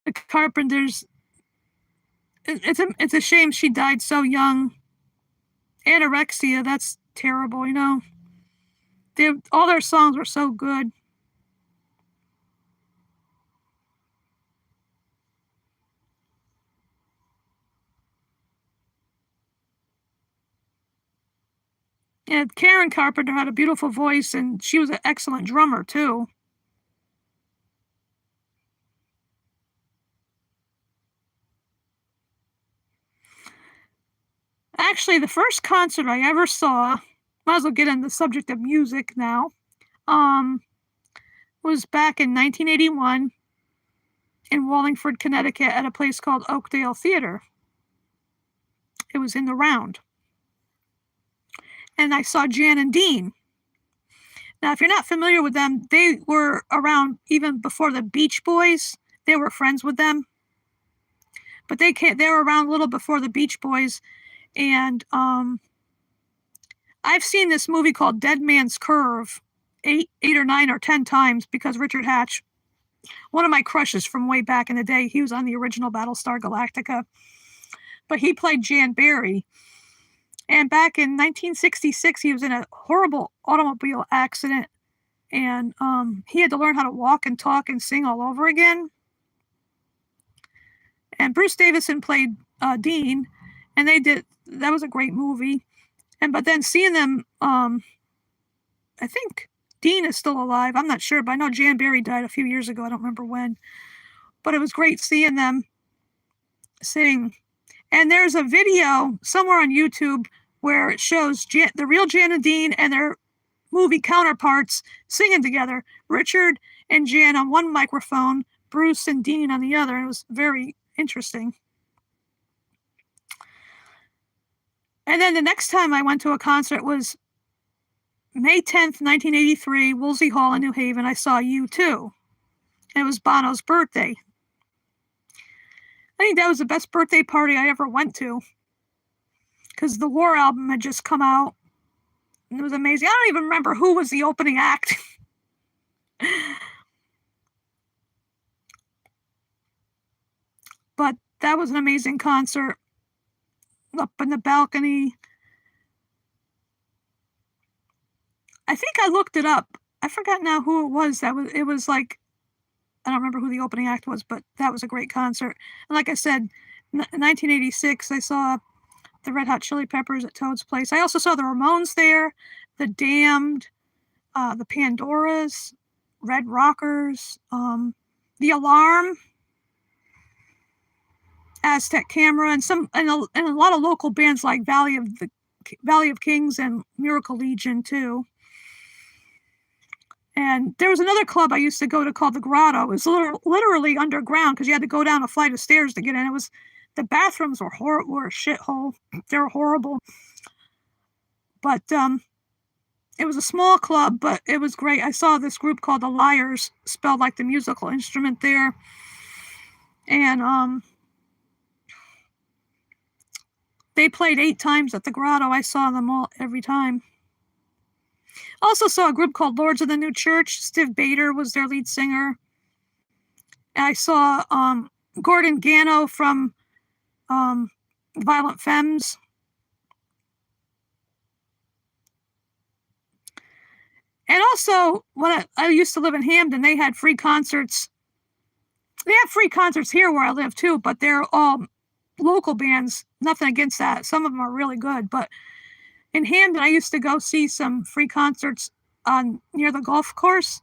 The Carpenters. It's a shame she died so young. Anorexia, that's terrible, you know. All their songs were so good. Yeah, Karen Carpenter had a beautiful voice, and she was an excellent drummer too. Actually, the first concert I ever saw, might as well get on the subject of music now, was back in 1981 in Wallingford, Connecticut, at a place called Oakdale Theater. It was in the Round. And I saw Jan and Dean. Now, if you're not familiar with them, they were around even before the Beach Boys. They were friends with them, but they were around a little before the Beach Boys. And I've seen this movie called Dead Man's Curve 8 or 9 or 10 times because Richard Hatch, one of my crushes from way back in the day, he was on the original Battlestar Galactica, but he played Jan Barry. And back in 1966, he was in a horrible automobile accident, and he had to learn how to walk and talk and sing all over again. And Bruce Davison played Dean, and that was a great movie. But then seeing them, I think Dean is still alive. I'm not sure, but I know Jan Barry died a few years ago. I don't remember when. But it was great seeing them sing. And there's a video somewhere on YouTube where it shows the real Jan and Dean and their movie counterparts singing together. Richard and Jan on one microphone, Bruce and Dean on the other. And it was very interesting. And then the next time I went to a concert was May 10th, 1983, Woolsey Hall in New Haven. I saw U2. And it was Bono's birthday. I think that was the best birthday party I ever went to, because the War album had just come out, and it was amazing. I don't even remember who was the opening act. But that was an amazing concert. Up in the balcony. I think I looked it up. I forgot now who it was. It was like, I don't remember who the opening act was, but that was a great concert. And like I said, 1986, I saw the Red Hot Chili Peppers at Toad's Place. I also saw the Ramones there, the Damned, the Pandoras, Red Rockers, the Alarm, Aztec Camera, and a lot of local bands like Valley of Kings and Miracle Legion too. And there was another club I used to go to called the Grotto. It was literally underground because you had to go down a flight of stairs to get in. The bathrooms were a shithole. They were horrible. But it was a small club, but it was great. I saw this group called the Liars, spelled like the musical instrument there. And they played 8 times at the Grotto. I saw them all every time. Also saw a group called Lords of the New Church. Stiv Bader was their lead singer. And I saw Gordon Gano from Violent Femmes. And also, when I used to live in Hamden, they had free concerts. They have free concerts here where I live too, but they're all local bands. Nothing against that. Some of them are really good, but in Hamden, I used to go see some free concerts near the golf course.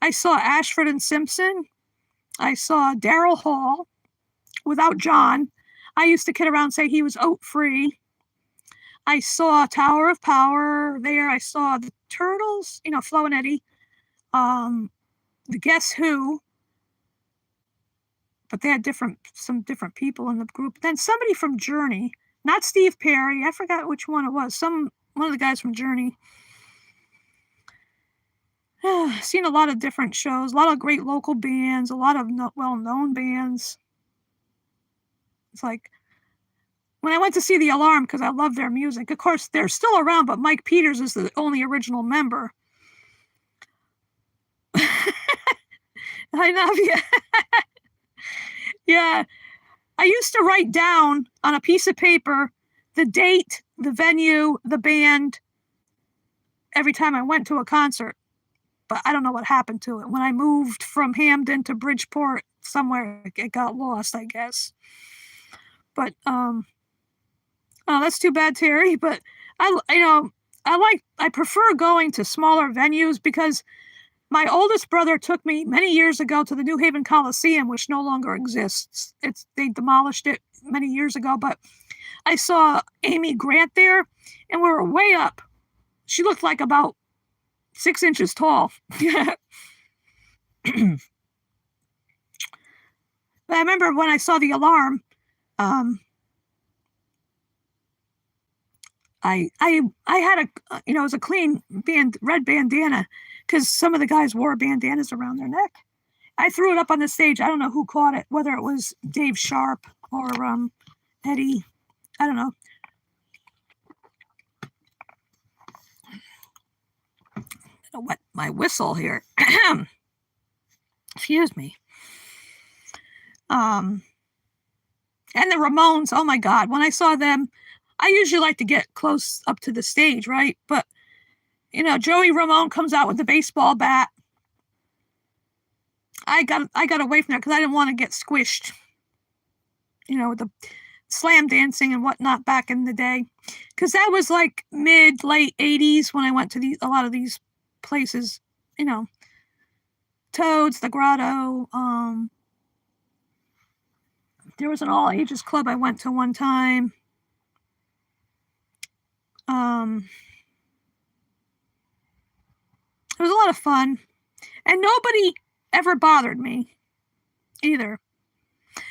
I saw Ashford and Simpson. I saw Daryl Hall without John. I used to kid around and say he was oat-free. I saw Tower of Power there. I saw the Turtles, Flo and Eddie. The Guess Who. But they had some different people in the group. Then somebody from Journey. Not Steve Perry. I forgot which one it was. One of the guys from Journey. Seen a lot of different shows. A lot of great local bands. A lot of well-known bands. It's like, when I went to see the Alarm, because I love their music. Of course, they're still around, but Mike Peters is the only original member. I know, yeah. Yeah. I used to write down on a piece of paper the date, the venue, the band, every time I went to a concert. But I don't know what happened to it. When I moved from Hamden to Bridgeport, somewhere it got lost, I guess. But oh, that's too bad, Terry. But I prefer going to smaller venues because my oldest brother took me many years ago to the New Haven Coliseum, which no longer exists. They demolished it many years ago, but I saw Amy Grant there, and we were way up. She looked like about 6 inches tall. But I remember when I saw the Alarm, I had it was a clean red bandana because some of the guys wore bandanas around their neck. I threw it up on the stage. I don't know who caught it, whether it was Dave Sharp or Eddie. I don't know. I wet my whistle here. Excuse me. And the Ramones, oh my God, when I saw them, I usually like to get close up to the stage, right? But, Joey Ramone comes out with the baseball bat. I got away from there because I didn't want to get squished, with the slam dancing and whatnot back in the day. Because that was like late 80s when I went to a lot of these places, Toads, the Grotto. There was an all ages club I went to one time. It was a lot of fun, and nobody ever bothered me either.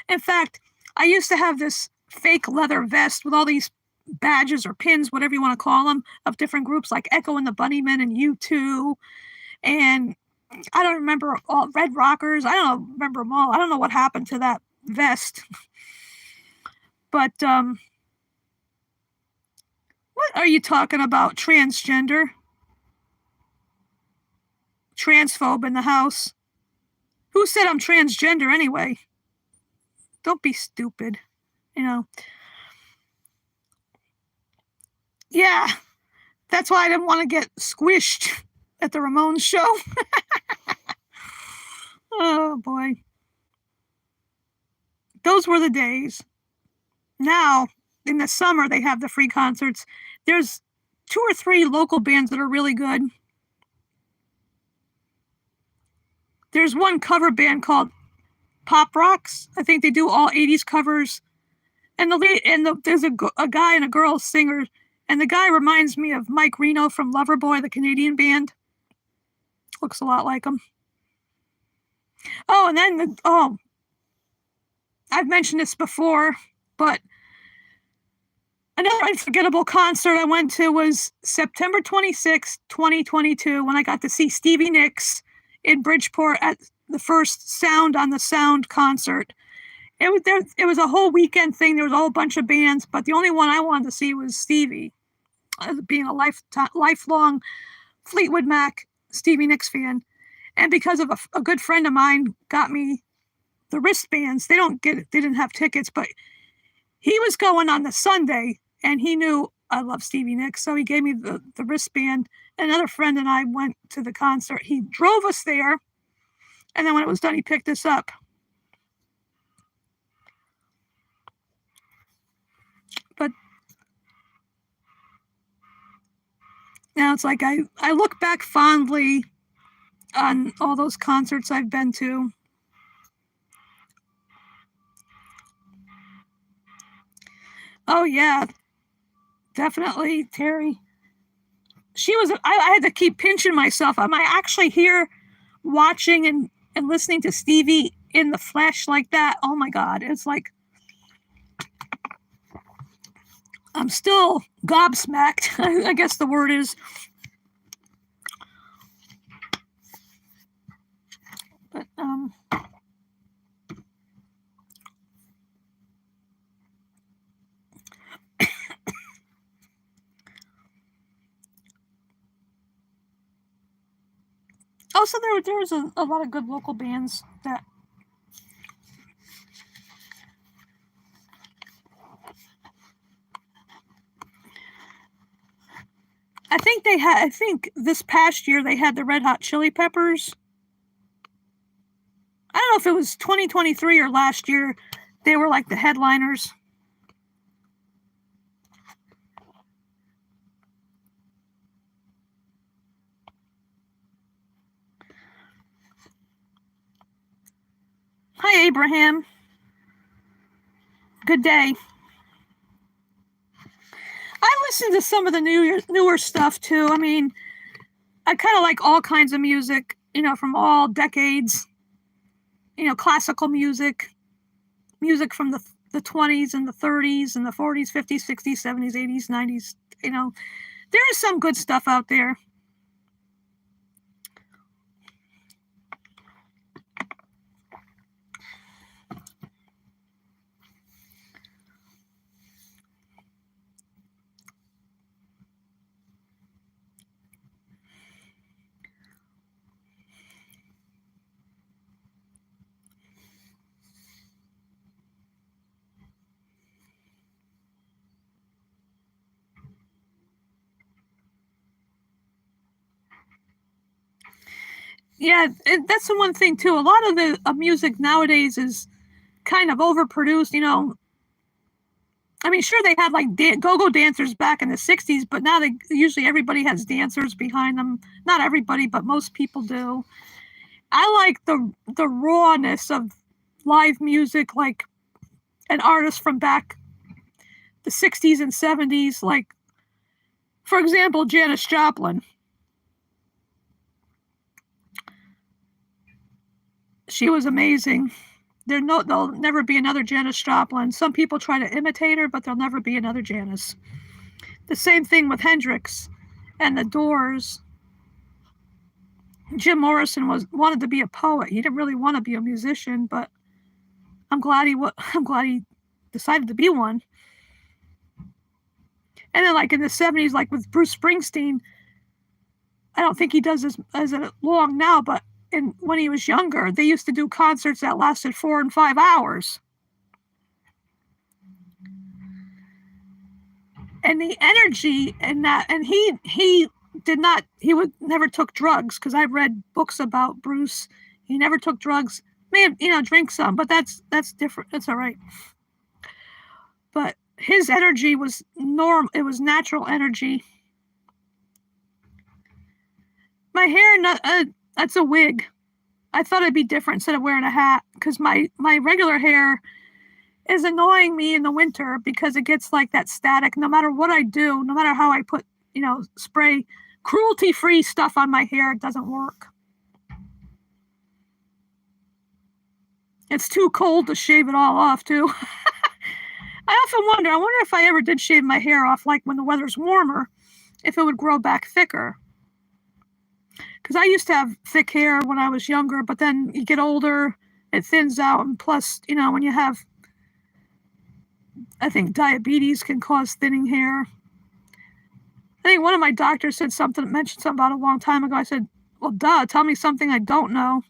In fact, I used to have this fake leather vest with all these badges or pins, whatever you want to call them, of different groups like Echo and the Bunnymen and U2, and I don't remember all Red Rockers. I don't remember them all. I don't know what happened to that vest. But what are you talking about? Transgender? Transphobe in the house? Who said I'm transgender anyway? Don't be stupid, Yeah, that's why I didn't want to get squished at the Ramones show. Oh boy. Those were the days. Now, in the summer, they have the free concerts. There's 2 or 3 local bands that are really good. There's one cover band called Pop Rocks. I think they do all 80s covers. And there's a guy and a girl singer. And the guy reminds me of Mike Reno from Loverboy, the Canadian band. Looks a lot like him. Oh, and then, I've mentioned this before, but another unforgettable concert I went to was September 26, 2022, when I got to see Stevie Nicks in Bridgeport at the first Sound on the Sound concert. It was a whole weekend thing. There was a whole bunch of bands, but the only one I wanted to see was Stevie. Being a lifelong Fleetwood Mac Stevie Nicks fan, and because of a good friend of mine got me the wristbands. They didn't have tickets, but he was going on the Sunday, and he knew I love Stevie Nicks, so he gave me the wristband. Another friend and I went to the concert. He drove us there, and then when it was done, he picked us up. But now it's like I look back fondly on all those concerts I've been to. Oh yeah, definitely, Terry. I had to keep pinching myself. Am I actually here watching and listening to Stevie in the flesh like that? Oh my God. It's like I'm still gobsmacked, I guess the word is. But also there was a lot of good local bands that I think this past year they had the Red Hot Chili Peppers. I don't know if it was 2023 or last year. They were like the headliners. Hi, Abraham. Good day. I listen to some of the newer stuff too. I mean, I kind of like all kinds of music, from all decades. Classical music from the 20s and the 30s and the 40s, 50s, 60s, 70s, 80s, 90s, there is some good stuff out there. Yeah, that's the one thing too. A lot of the music nowadays is kind of overproduced. I mean, sure they had like go-go dancers back in the '60s, but now usually everybody has dancers behind them. Not everybody, but most people do. I like the rawness of live music, like an artist from back the '60s and '70s, like for example, Janis Joplin. She was amazing. There'll never be another Janis Joplin. Some people try to imitate her, but there'll never be another Janis. The same thing with Hendrix and the Doors. Jim Morrison wanted to be a poet. He didn't really want to be a musician, but I'm glad he decided to be one. And then, like in the '70s, like with Bruce Springsteen, I don't think he does as long now, but when he was younger, they used to do concerts that lasted 4 and 5 hours. And the energy in that, and he never took drugs, because I've read books about Bruce. He never took drugs. May have, drink some, but that's different. That's all right. But his energy was normal. It was natural energy. My hair, that's a wig. I thought it'd be different instead of wearing a hat, because my regular hair is annoying me in the winter because it gets like that static. No matter what I do, no matter how I put, spray cruelty-free stuff on my hair, it doesn't work. It's too cold to shave it all off too. I often wonder if I ever did shave my hair off, like when the weather's warmer, if it would grow back thicker. Because I used to have thick hair when I was younger, but then you get older, it thins out, and plus, when you have, I think diabetes can cause thinning hair. I think one of my doctors mentioned something about it a long time ago. I said, well, duh, tell me something I don't know.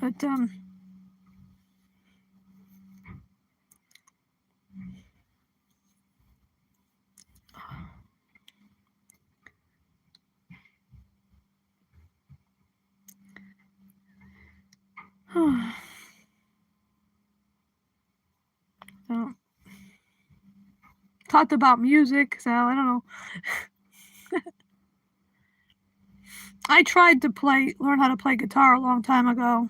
But, so, talked about music, so I don't know. I tried to learn how to play guitar a long time ago.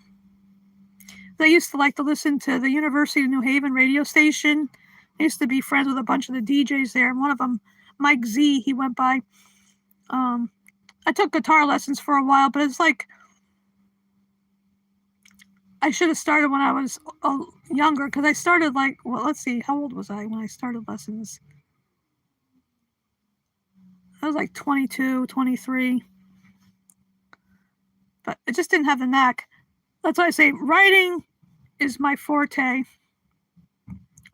I used to like to listen to the University of New Haven radio station. I used to be friends with a bunch of the DJs there, and one of them, Mike Z, he went by. I took guitar lessons for a while, but it's like I should have started when I was younger, because I started let's see, how old was I when I started lessons? I was like 22, 23. But I just didn't have the knack. That's why I say writing is my forte.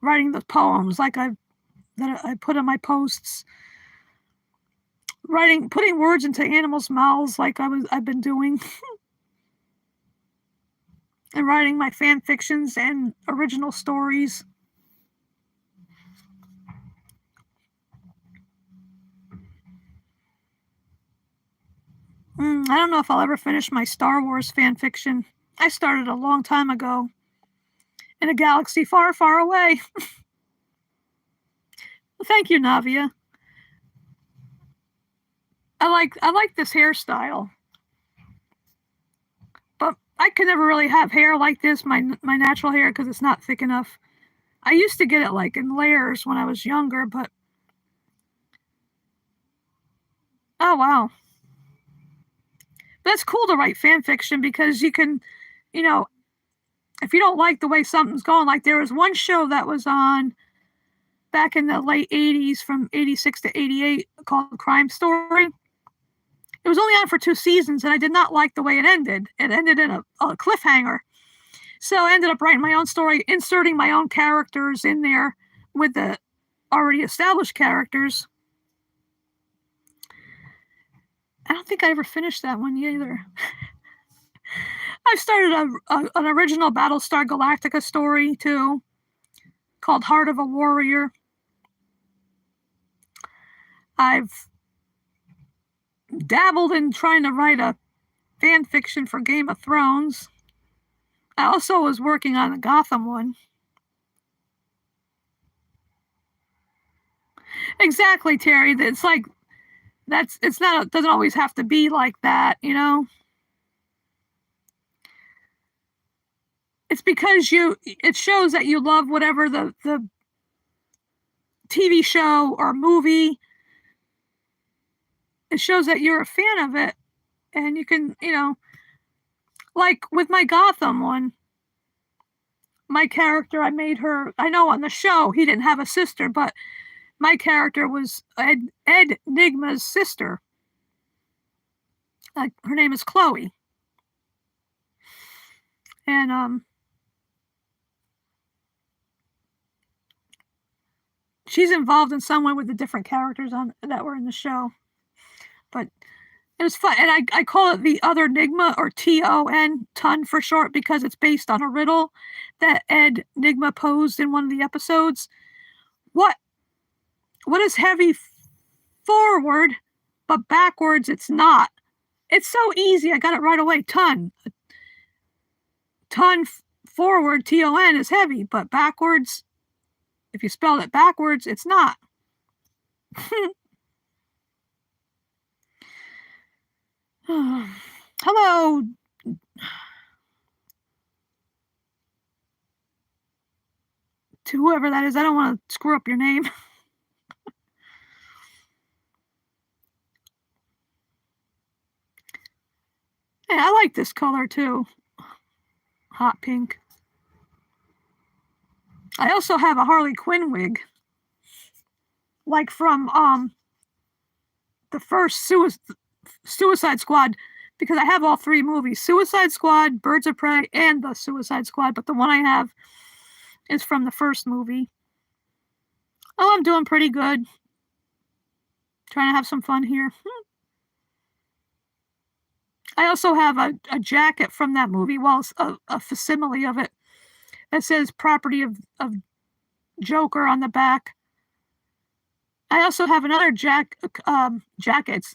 Writing the poems that I put in my posts. Putting words into animals' mouths like I've been doing. And writing my fan fictions and original stories. I don't know if I'll ever finish my Star Wars fan fiction. I started a long time ago. In a galaxy far, far away. Well, thank you, Navia. I like this hairstyle. But I could never really have hair like this, my natural hair, because it's not thick enough. I used to get it like in layers when I was younger, but oh wow. But it's cool to write fan fiction because you can, if you don't like the way something's going, like there was one show that was on back in the late 80s from 86 to 88 called Crime Story. It was only on for 2 seasons, and I did not like the way it ended. It ended in a cliffhanger. So I ended up writing my own story, inserting my own characters in there with the already established characters. I don't think I ever finished that one either. I started an original Battlestar Galactica story too, called Heart of a Warrior. I've dabbled in trying to write a fan fiction for Game of Thrones. I also was working on a Gotham one. Exactly, Terry. It's like it's not. It doesn't always have to be like that, you know. It's because it shows that you love whatever the TV show or movie. It shows that you're a fan of it, and you can, like with my Gotham one, my character, I made her, I know on the show he didn't have a sister, but my character was Ed Nigma's sister. Her name is Chloe. And she's involved in some way with the different characters that were in the show. But it was fun. And I call it the other Nigma, or TON, Ton for short, because it's based on a riddle that Ed Nigma posed in one of the episodes. What is heavy forward, but backwards it's not? It's so easy. I got it right away. Ton forward, TON, is heavy, but backwards, if you spell it backwards, it's not. Hello. To whoever that is. I don't want to screw up your name. Hey, I like this color too. Hot pink. I also have a Harley Quinn wig. Like from the first Suicide Squad, because I have all 3 movies: Suicide Squad, Birds of Prey, and the Suicide Squad, but the one I have is from the first movie. Oh, I'm doing pretty good. Trying to have some fun here. I also have a jacket from that movie, well, a facsimile of it, that says property of Joker on the back. I also have another jacket.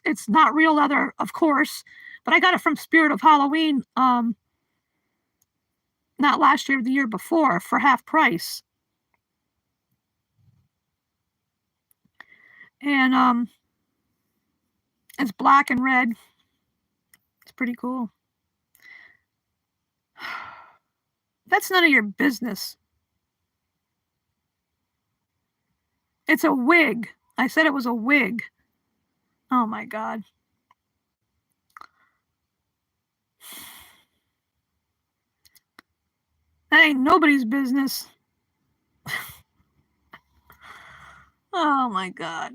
It's not real leather, of course, but I got it from Spirit of Halloween, not last year, the year before, for half price. And it's black and red. It's pretty cool. That's none of your business. It's a wig. I said it was a wig. Oh my God. That ain't nobody's business. Oh my God.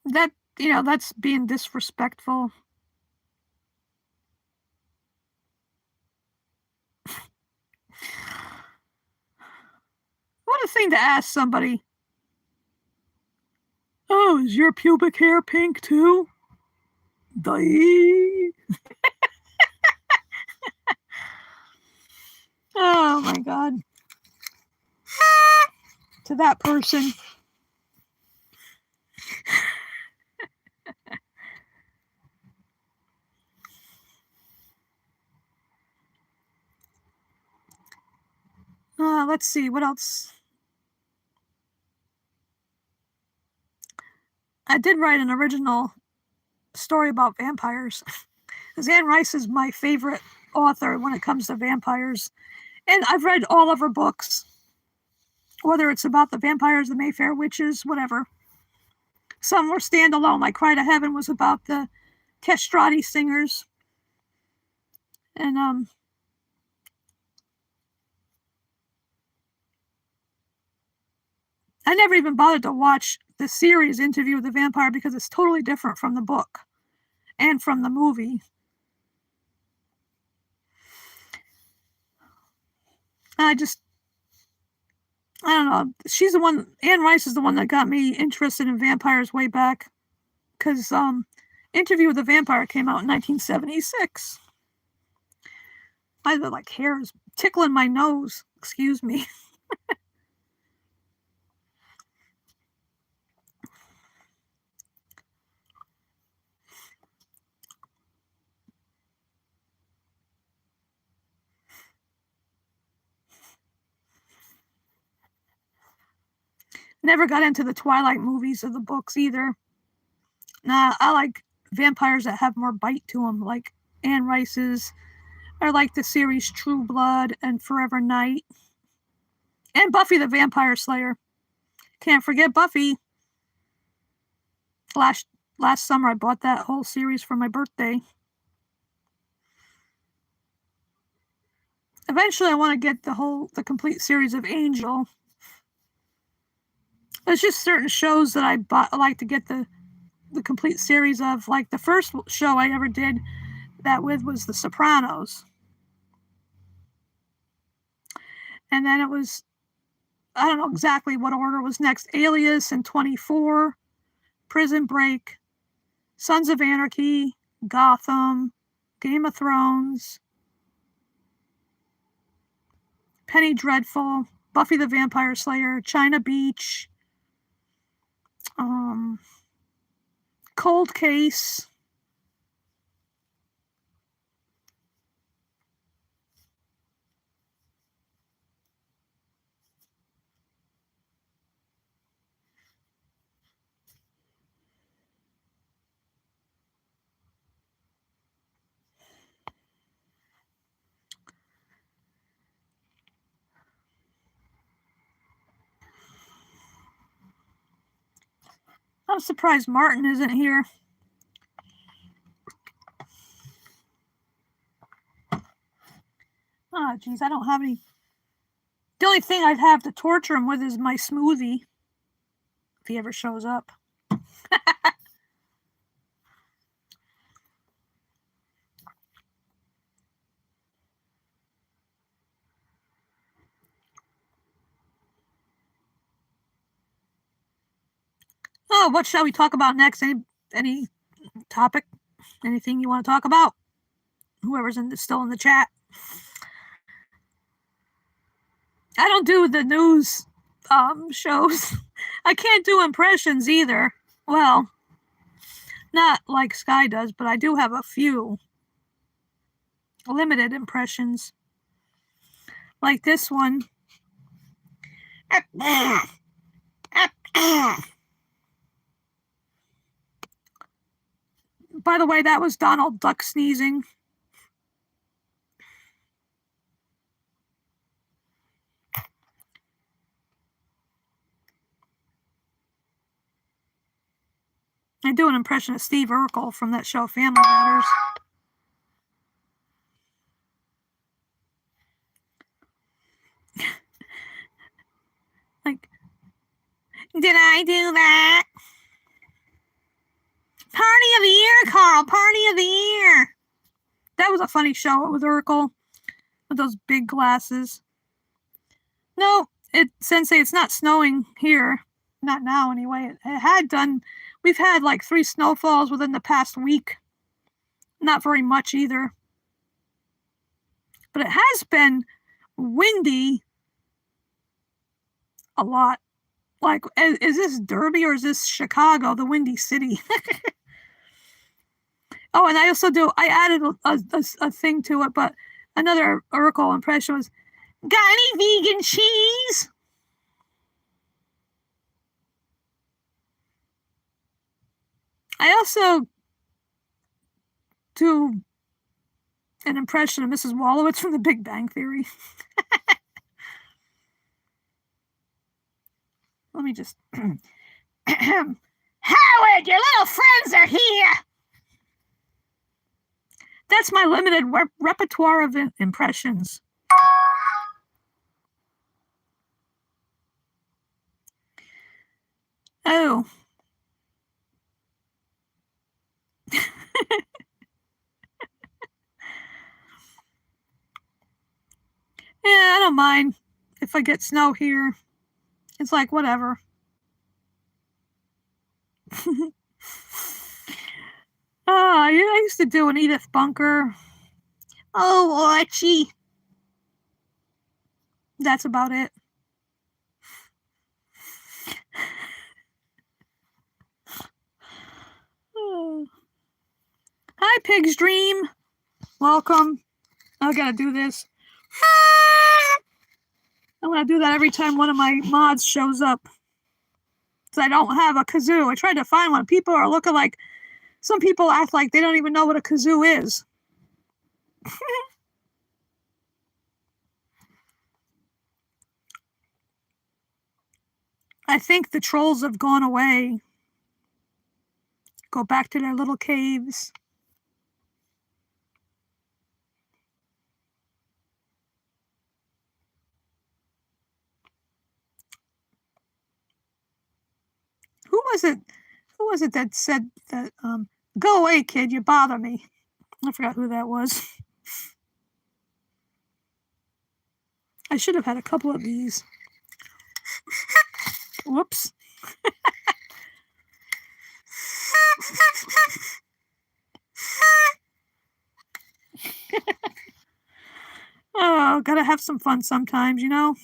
That's being disrespectful. What a thing to ask somebody. Oh, is your pubic hair pink too? Die. Oh my God. To that person. Let's see, what else? I did write an original story about vampires. Because Anne Rice is my favorite author when it comes to vampires. And I've read all of her books, whether it's about the vampires, the Mayfair witches, whatever. Some were standalone, like Cry to Heaven was about the castrati singers. And I never even bothered to watch the series Interview with the Vampire because it's totally different from the book and from the movie. I don't know. She's the one, Anne Rice is the one that got me interested in vampires way back. Because Interview with the Vampire came out in 1976. My hair is tickling my nose. Excuse me. Never got into the Twilight movies or the books either. Nah, I like vampires that have more bite to them, like Anne Rice's. I like the series True Blood and Forever Night. And Buffy the Vampire Slayer. Can't forget Buffy. Last summer I bought that whole series for my birthday. Eventually I want to get the complete series of Angel. There's just certain shows that I like to get the complete series of. Like the first show I ever did that with was The Sopranos. And then it was, I don't know exactly what order was next. Alias and 24, Prison Break, Sons of Anarchy, Gotham, Game of Thrones, Penny Dreadful, Buffy the Vampire Slayer, China Beach, Cold Case. I'm surprised Martin isn't here. Oh, geez, I don't have any. The only thing I'd have to torture him with is my smoothie, if he ever shows up. Oh, what shall we talk about next? Any topic? Anything you want to talk about? Whoever's still in the chat. I don't do the news shows. I can't do impressions either. Well, not like Sky does, but I do have a few limited impressions. Like this one. By the way, that was Donald Duck sneezing. I do an impression of Steve Urkel from that show Family Matters. Like, did I do that? Party of the year, Carl. Party of the year. That was a funny show with Urkel with those big glasses. No, Sensei, it's not snowing here. Not now, anyway. It had done. We've had like 3 snowfalls within the past week. Not very much either. But it has been windy a lot. Like, is this Derby or is this Chicago, the Windy City? Oh, and I added a thing to it, but another Urkel impression was, got any vegan cheese? I also do an impression of Mrs. Wolowitz from The Big Bang Theory. Let me just... Howard, your little friends are here. That's my limited repertoire of impressions. Oh. Yeah, I don't mind if I get snow here. It's like, whatever. I used to do an Edith Bunker. Oh, Archie. That's about it. Oh. Hi, Pig's Dream. Welcome. I gotta do this. I'm gonna do that every time one of my mods shows up. Because I don't have a kazoo. I tried to find one. People are looking like, some people act like they don't even know what a kazoo is. I think the trolls have gone away. Go back to their little caves. Who was it that said that, go away, kid, you bother me? I forgot who that was. I should have had a couple of these. Whoops. Oh, gotta have some fun sometimes, you know?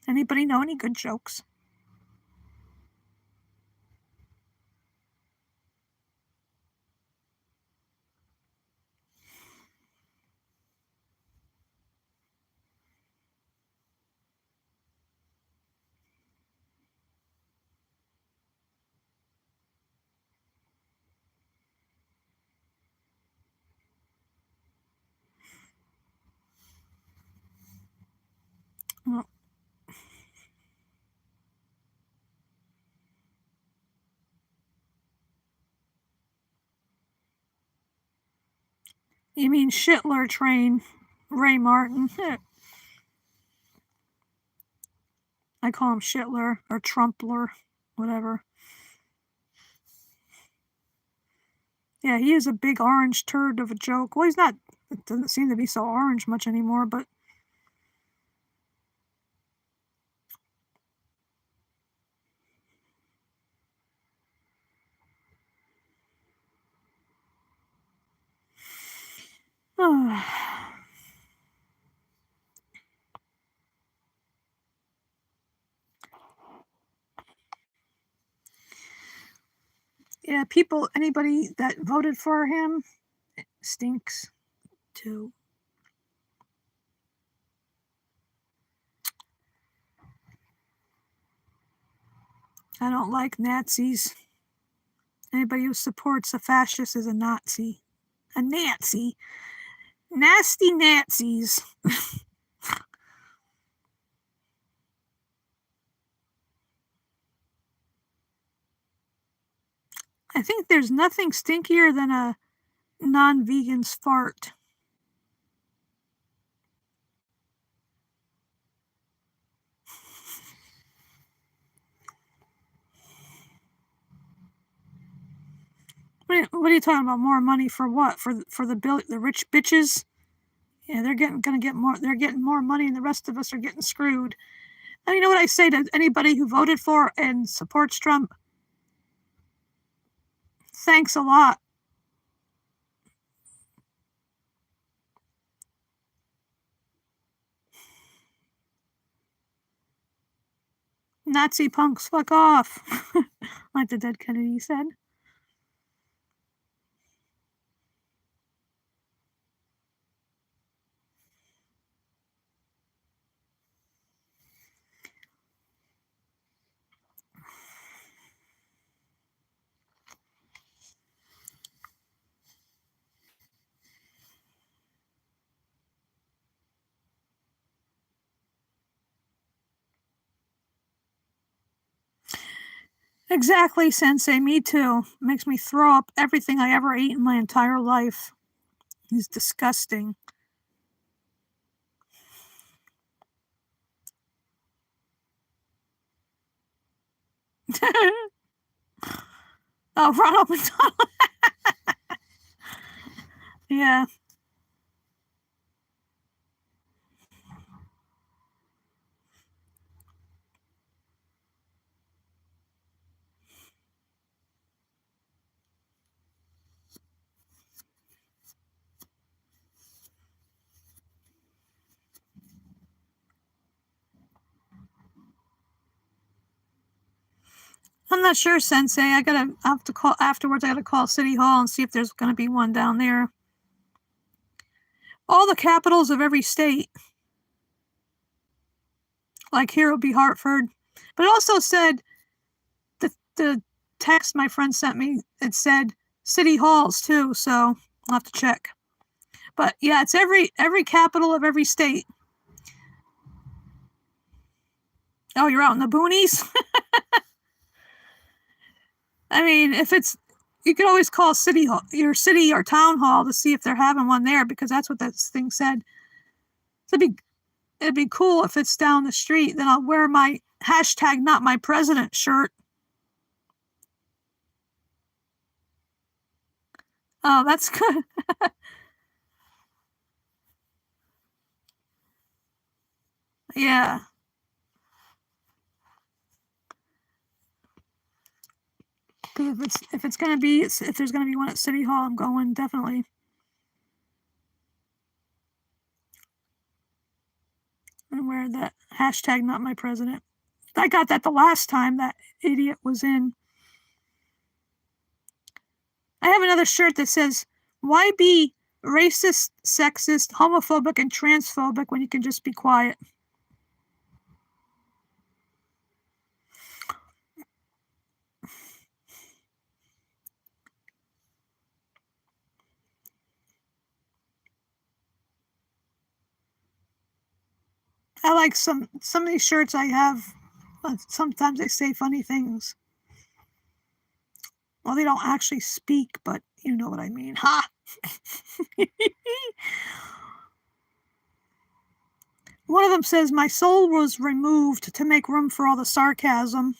Anybody know any good jokes? Oh. You mean Shitler train, Ray Martin. I call him Shitler or Trumpler, whatever. Yeah, he is a big orange turd of a joke. Well, he's not, it doesn't seem to be so orange much anymore, but yeah, anybody that voted for him stinks too. I don't like Nazis. Anybody who supports a fascist is a Nazi. A Nazi. Nasty Nazis. I think there's nothing stinkier than a non-vegan's fart. What are you talking about? More money for what? For the rich bitches? Yeah, they're gonna get more. They're getting more money, and the rest of us are getting screwed. And you know what I say to anybody who voted for and supports Trump? Thanks a lot. Nazi punks, fuck off. Like the dead Kennedy said. Exactly, Sensei. Me too. Makes me throw up everything I ever ate in my entire life. It's disgusting. Oh, Ronald McDonald. Yeah. I'm not sure, Sensei. I have to call afterwards. I gotta call City Hall and see if there's gonna be one down there. All the capitals of every state. Like here will be Hartford. But it also said the text my friend sent me, it said city halls too, so I'll have to check. But yeah, it's every capital of every state. Oh, you're out in the boonies? I mean, if it's you could always call city hall, your city or town hall to see if they're having one there because that's what that thing said. It'd be cool if it's down the street. Then I'll wear my hashtag not my president shirt. Oh, that's good. Yeah. Because if there's gonna be one at City Hall, I'm going definitely. And wear that hashtag not my president. I got that the last time that idiot was in. I have another shirt that says, "Why be racist, sexist, homophobic, and transphobic when you can just be quiet?" I like some of these shirts I have. Sometimes they say funny things. Well, they don't actually speak, but you know what I mean. Ha! One of them says, "My soul was removed to make room for all the sarcasm."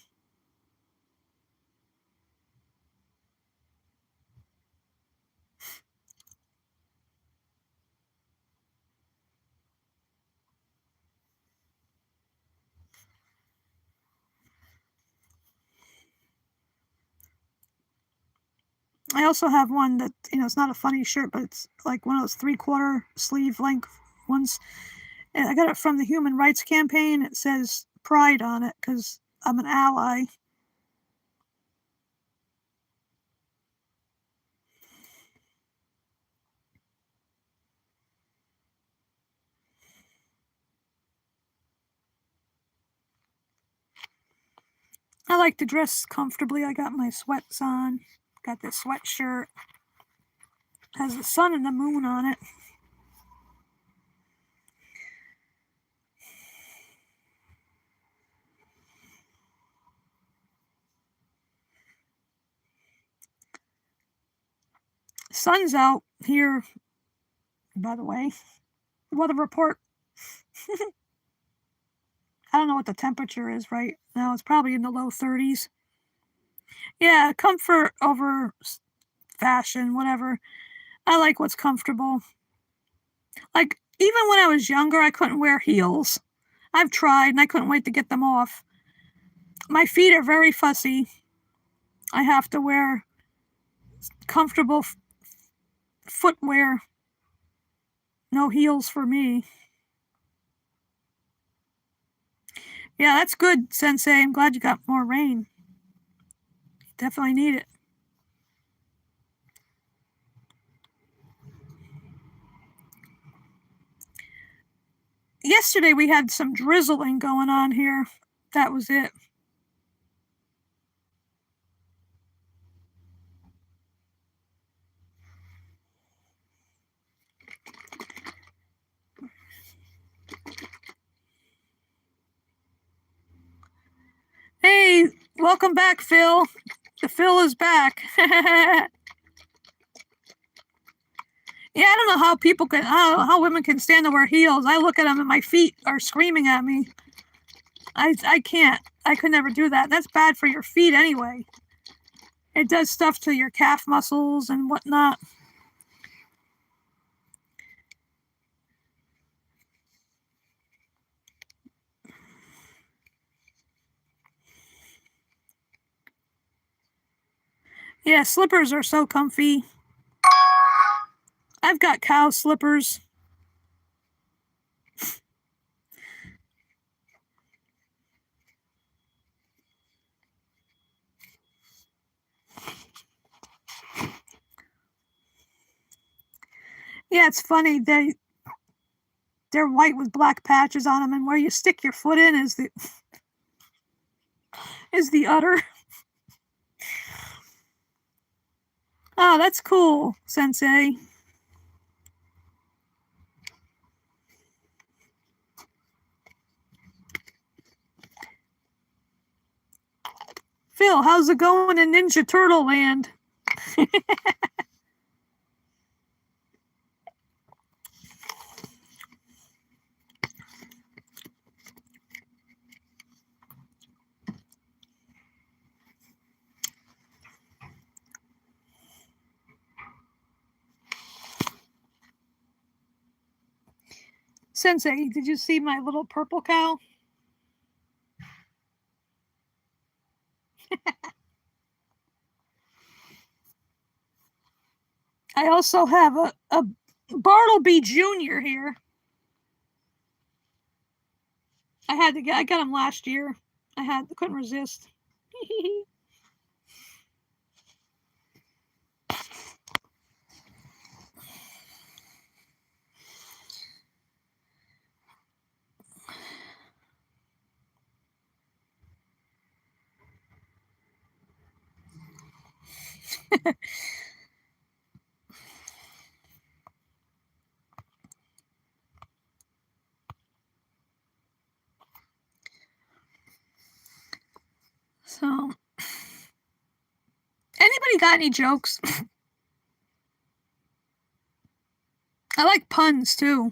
I also have one that, it's not a funny shirt, but it's like one of those 3/4 sleeve length ones. And I got it from the Human Rights Campaign. It says pride on it because I'm an ally. I like to dress comfortably. I got my sweats on. Got this sweatshirt. Has the sun and the moon on it. Sun's out here, by the way. Weather report. I don't know what the temperature is right now. It's probably in the low 30s. Yeah, comfort over fashion, whatever. I like what's comfortable. Like, even when I was younger, I couldn't wear heels. I've tried and I couldn't wait to get them off. My feet are very fussy. I have to wear comfortable footwear. No heels for me. Yeah, that's good, Sensei. I'm glad you got more rain. You definitely need it. Yesterday we had some drizzling going on here. That was it. Hey, Welcome back, Phil. The Phil is back. Yeah, I don't know how people can, how women can stand to wear heels. I look at them and my feet are screaming at me. I can't. I could never do that. That's bad for your feet anyway. It does stuff to your calf muscles and whatnot. Yeah, slippers are so comfy. I've got cow slippers. Yeah, it's funny. They're white with black patches on them, and where you stick your foot in is the udder. Oh, that's cool, Sensei. Phil, how's it going in Ninja Turtle Land? Sensei, did you see my little purple cow? I also have a Bartleby Jr. here. I got him last year. Couldn't resist. So, anybody got any jokes? I like puns too.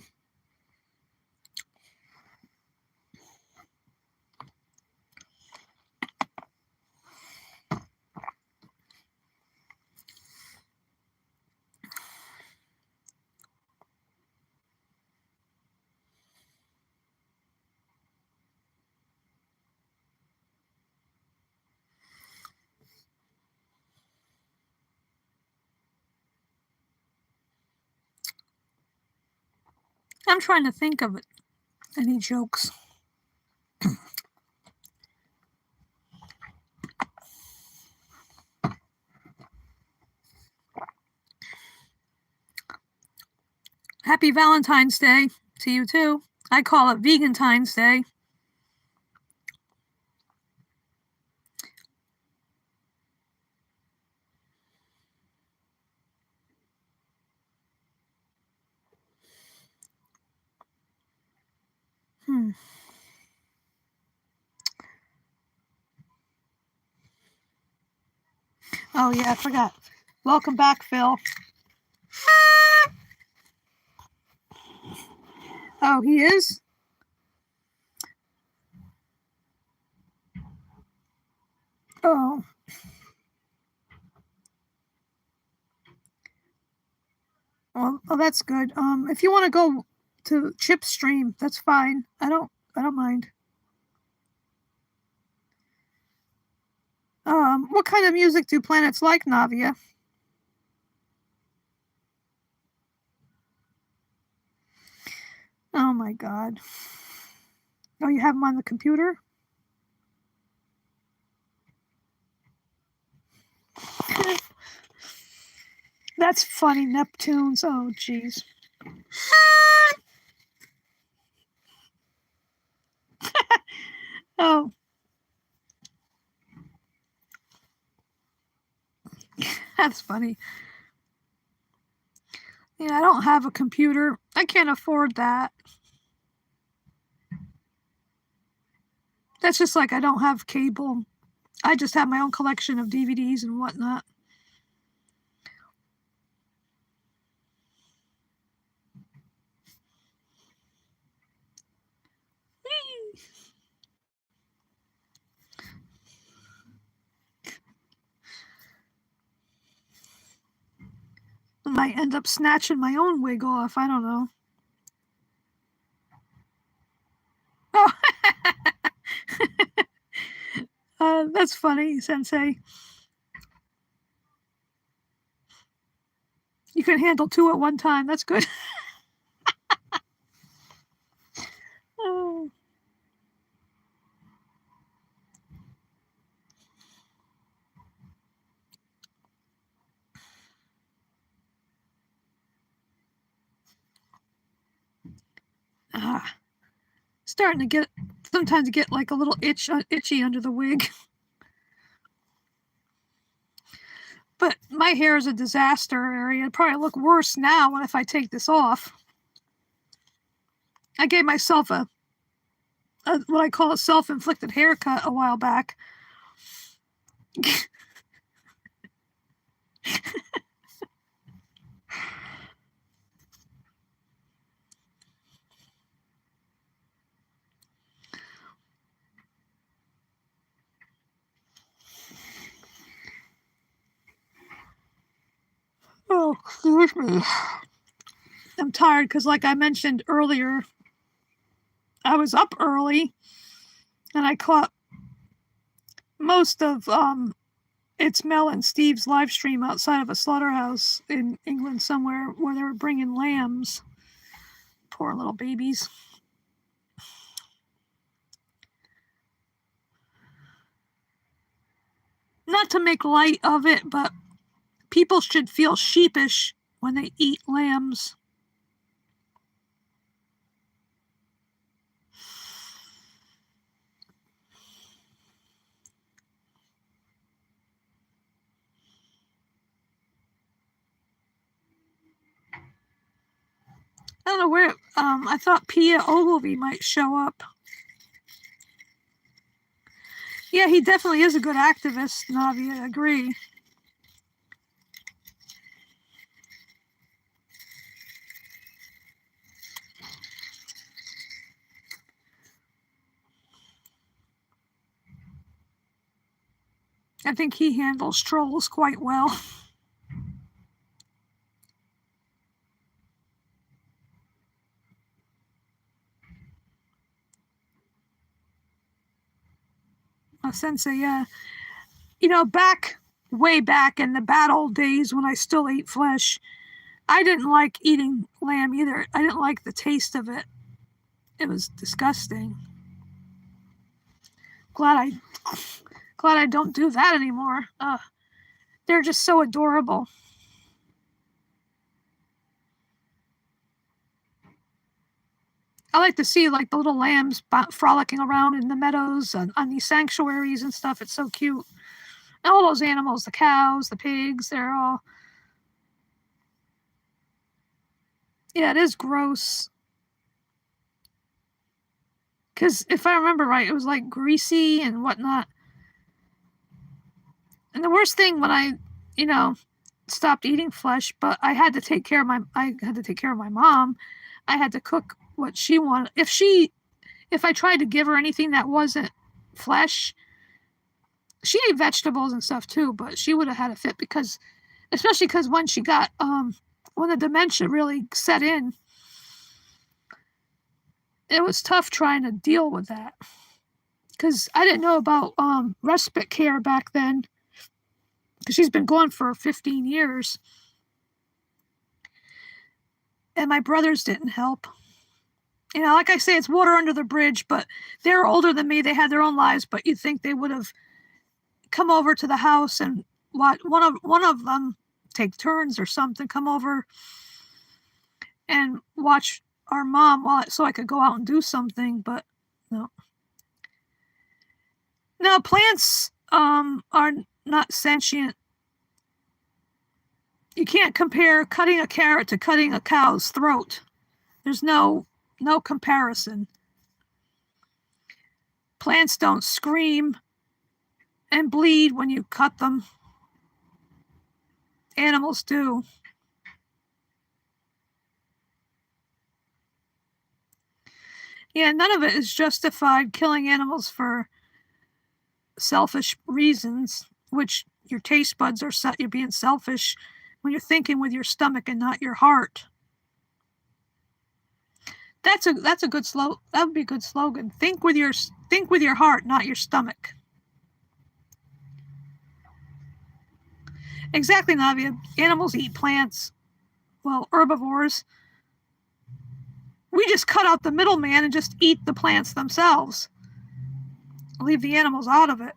I'm trying to think of any jokes. Happy Valentine's Day to you too. I call it Vegantine's Day. Oh yeah, I forgot. Welcome back, Phil. Oh, he is? Oh. Well, that's good. If you want to go to Chip's stream, that's fine. I don't mind. What kind of music do planets like, Navia? Oh my god. Oh, you have them on the computer? That's funny, Neptunes. Oh, jeez. Oh. That's funny. Yeah, I don't have a computer. I can't afford that. That's just like I don't have cable. I just have my own collection of DVDs and whatnot. I might end up snatching my own wig off. I don't know. Oh, that's funny, Sensei. You can handle two at one time. That's good. Oh. Starting to get, sometimes get like a little itchy under the wig. But my hair is a disaster area. It'd probably look worse now if I take this off. I gave myself a what I call a self-inflicted haircut a while back. Oh, excuse me. I'm tired because, like I mentioned earlier, I was up early and I caught most of it's Mel and Steve's live stream outside of a slaughterhouse in England somewhere where they were bringing lambs. Poor little babies. Not to make light of it, but people should feel sheepish when they eat lambs. I don't know where, I thought Pia Ogilvy might show up. Yeah, he definitely is a good activist, Navi, I agree. I think he handles trolls quite well. Sensei, yeah. You know, way back in the bad old days when I still ate flesh, I didn't like eating lamb either. I didn't like the taste of it. It was disgusting. Glad I don't do that anymore. They're just so adorable. I like to see like the little lambs frolicking around in the meadows on these sanctuaries and stuff. It's so cute. And all those animals, the cows, the pigs, they're all... Yeah, it is gross. Because if I remember right, it was like greasy and whatnot. And the worst thing when I, stopped eating flesh, but I had to take care of my mom. I had to cook what she wanted. If I tried to give her anything that wasn't flesh, she ate vegetables and stuff too, but she would have had a fit especially because when she got, when the dementia really set in, it was tough trying to deal with that. Because I didn't know about respite care back then, because she's been gone for 15 years. And my brothers didn't help. Like I say, it's water under the bridge, but they're older than me. They had their own lives, but you'd think they would have come over to the house and one of them take turns or something, come over and watch our mom so I could go out and do something, but no. No, plants are not sentient. You can't compare cutting a carrot to cutting a cow's throat. There's no comparison. Plants don't scream. and bleed when you cut them. Animals do. Yeah, none of it is justified, killing animals for selfish reasons, which your taste buds are set. You're being selfish when you're thinking with your stomach and not your heart. That's a good that would be a good slogan. Think with your heart, not your stomach. Exactly, Navia. Animals eat plants. Well, herbivores. We just cut out the middleman and just eat the plants themselves. Leave the animals out of it.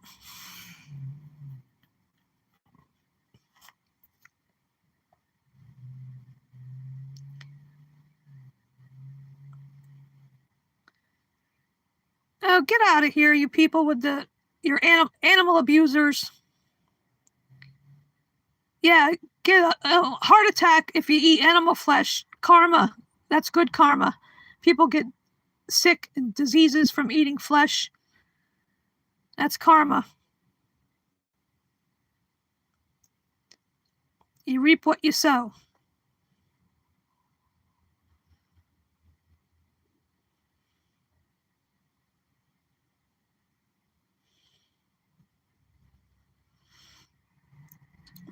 Oh, get out of here, you people with your animal abusers. Yeah, get a heart attack if you eat animal flesh. Karma. That's good karma. People get sick and diseases from eating flesh. That's karma. You reap what you sow.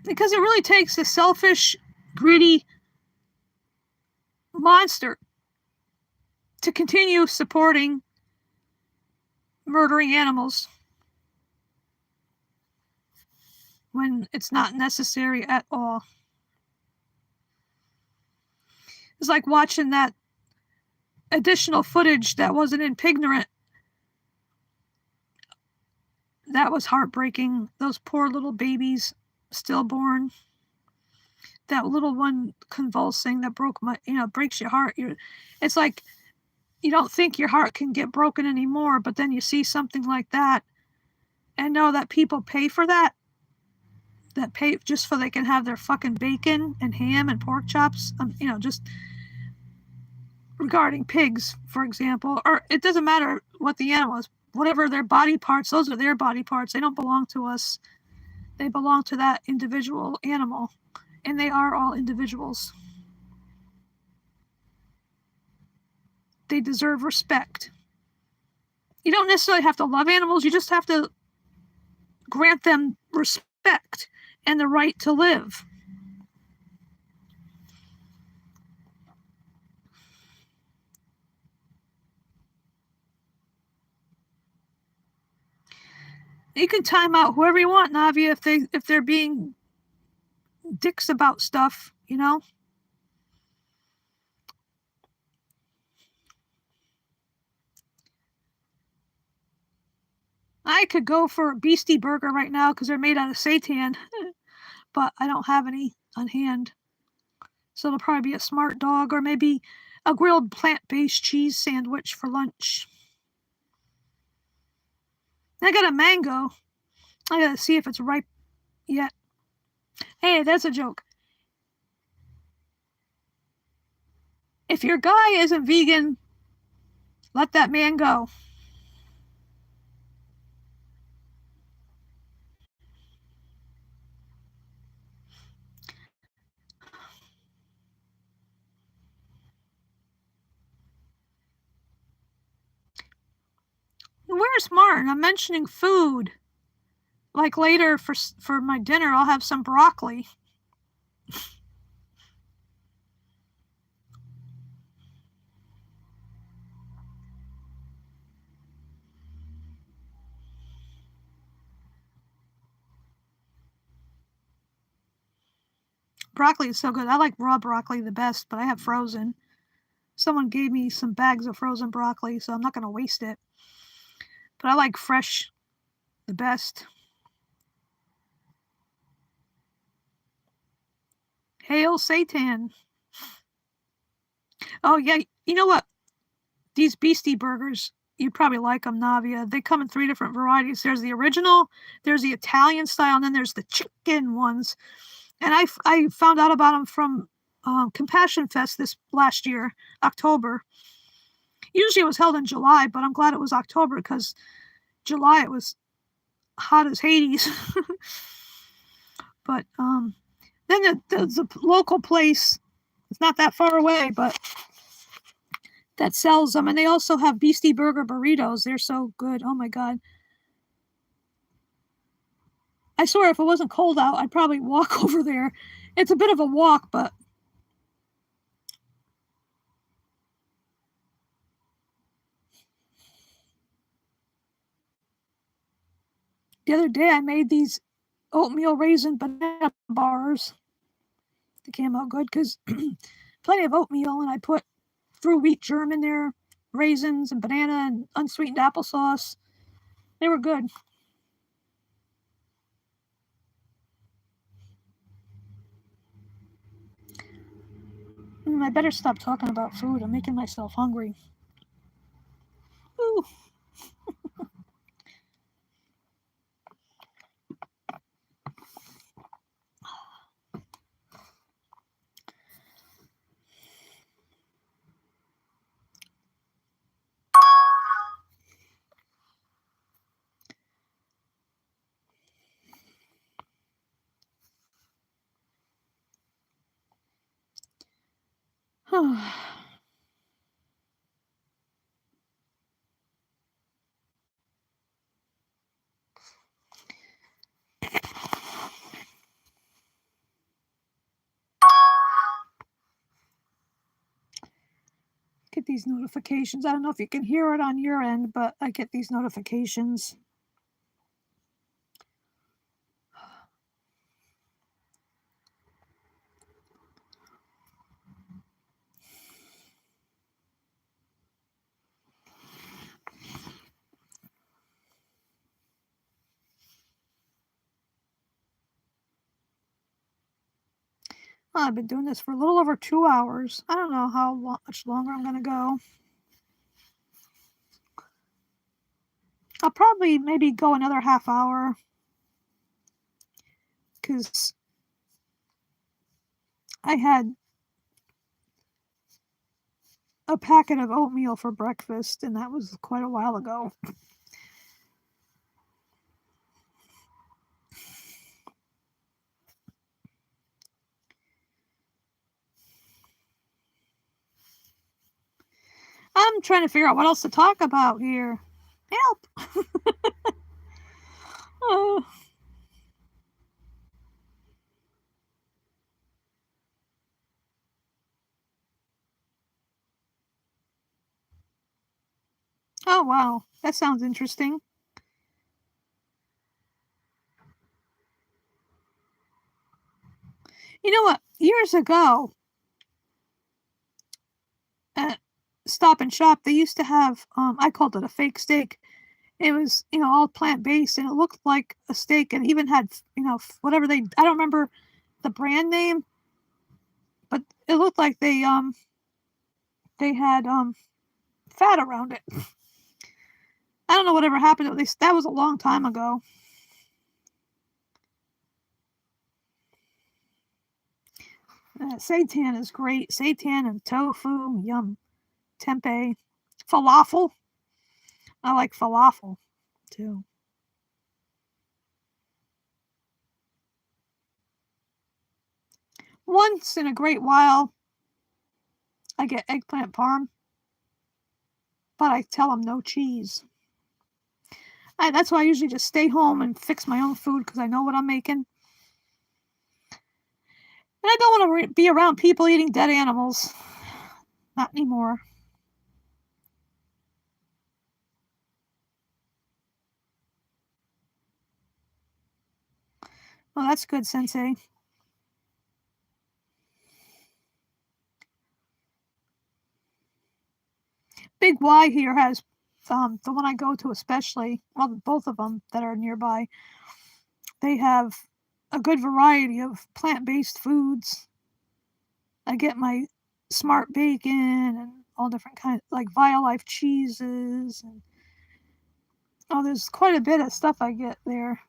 Because it really takes a selfish, greedy monster to continue supporting murdering animals when it's not necessary at all. It's like watching that additional footage that wasn't in Pignorant. That was heartbreaking. Those poor little babies, stillborn. That little one convulsing that breaks your heart. It's like you don't think your heart can get broken anymore, but then you see something like that and know that people pay for that pay just so they can have their fucking bacon and ham and pork chops. Just regarding pigs, for example, or it doesn't matter what the animal is, whatever their body parts, those are their body parts. They don't belong to us. They belong to that individual animal, and they are all individuals. They deserve respect. You don't necessarily have to love animals, you just have to grant them respect and the right to live. You can time out whoever you want, Navia, if they're being dicks about stuff, I could go for a beastie burger right now because they're made out of seitan, but I don't have any on hand. So it'll probably be a smart dog or maybe a grilled plant-based cheese sandwich for lunch. I got a mango. I gotta see if it's ripe yet. Hey, that's a joke. If your guy isn't vegan, let that man go. Where's Martin? I'm mentioning food. Like later for my dinner, I'll have some broccoli. Broccoli is so good. I like raw broccoli the best, but I have frozen. Someone gave me some bags of frozen broccoli, so I'm not going to waste it. But I like fresh the best. Hail Satan. Oh, yeah. You know what? These Beastie Burgers, you probably like them, Navia. They come in 3 different varieties. There's the original, there's the Italian style, and then there's the chicken ones. And I found out about them from Compassion Fest this last year, October. Usually it was held in July, but I'm glad it was October because July it was hot as Hades. But then there's a local place. It's not that far away, but that sells them, and they also have Beastie Burger burritos. They're so good. Oh my god! I swear, if it wasn't cold out, I'd probably walk over there. It's a bit of a walk, but the other day I made these oatmeal raisin banana bars. They came out good because plenty of oatmeal, and I put threw wheat germ in there, raisins and banana and unsweetened applesauce. They were good. I better stop talking about food. I'm making myself hungry. Ooh. Get these notifications. I don't know if you can hear it on your end, but I get these notifications. I've been doing this for a little over 2 hours. I don't know how much longer I'm going to go. I'll probably maybe go another half hour because I had a packet of oatmeal for breakfast, and that was quite a while ago. I'm trying to figure out what else to talk about here. Help! Oh. Oh, wow. That sounds interesting. You know what? Years ago, at Stop and Shop, they used to have, I called it a fake steak. It was, all plant-based, and it looked like a steak, and even had, whatever I don't remember the brand name, but it looked like they had, fat around it. I don't know whatever happened. At least that was a long time ago. Seitan is great. Seitan and tofu, yum. Tempeh. Falafel. I like falafel, too. Once in a great while, I get eggplant parm, but I tell them no cheese. That's why I usually just stay home and fix my own food because I know what I'm making. And I don't want to be around people eating dead animals. Not anymore. Well, that's good, Sensei. Big Y here has the one I go to especially, well, both of them that are nearby, they have a good variety of plant-based foods. I get my smart bacon and all different kinds, like Violife cheeses, and there's quite a bit of stuff I get there.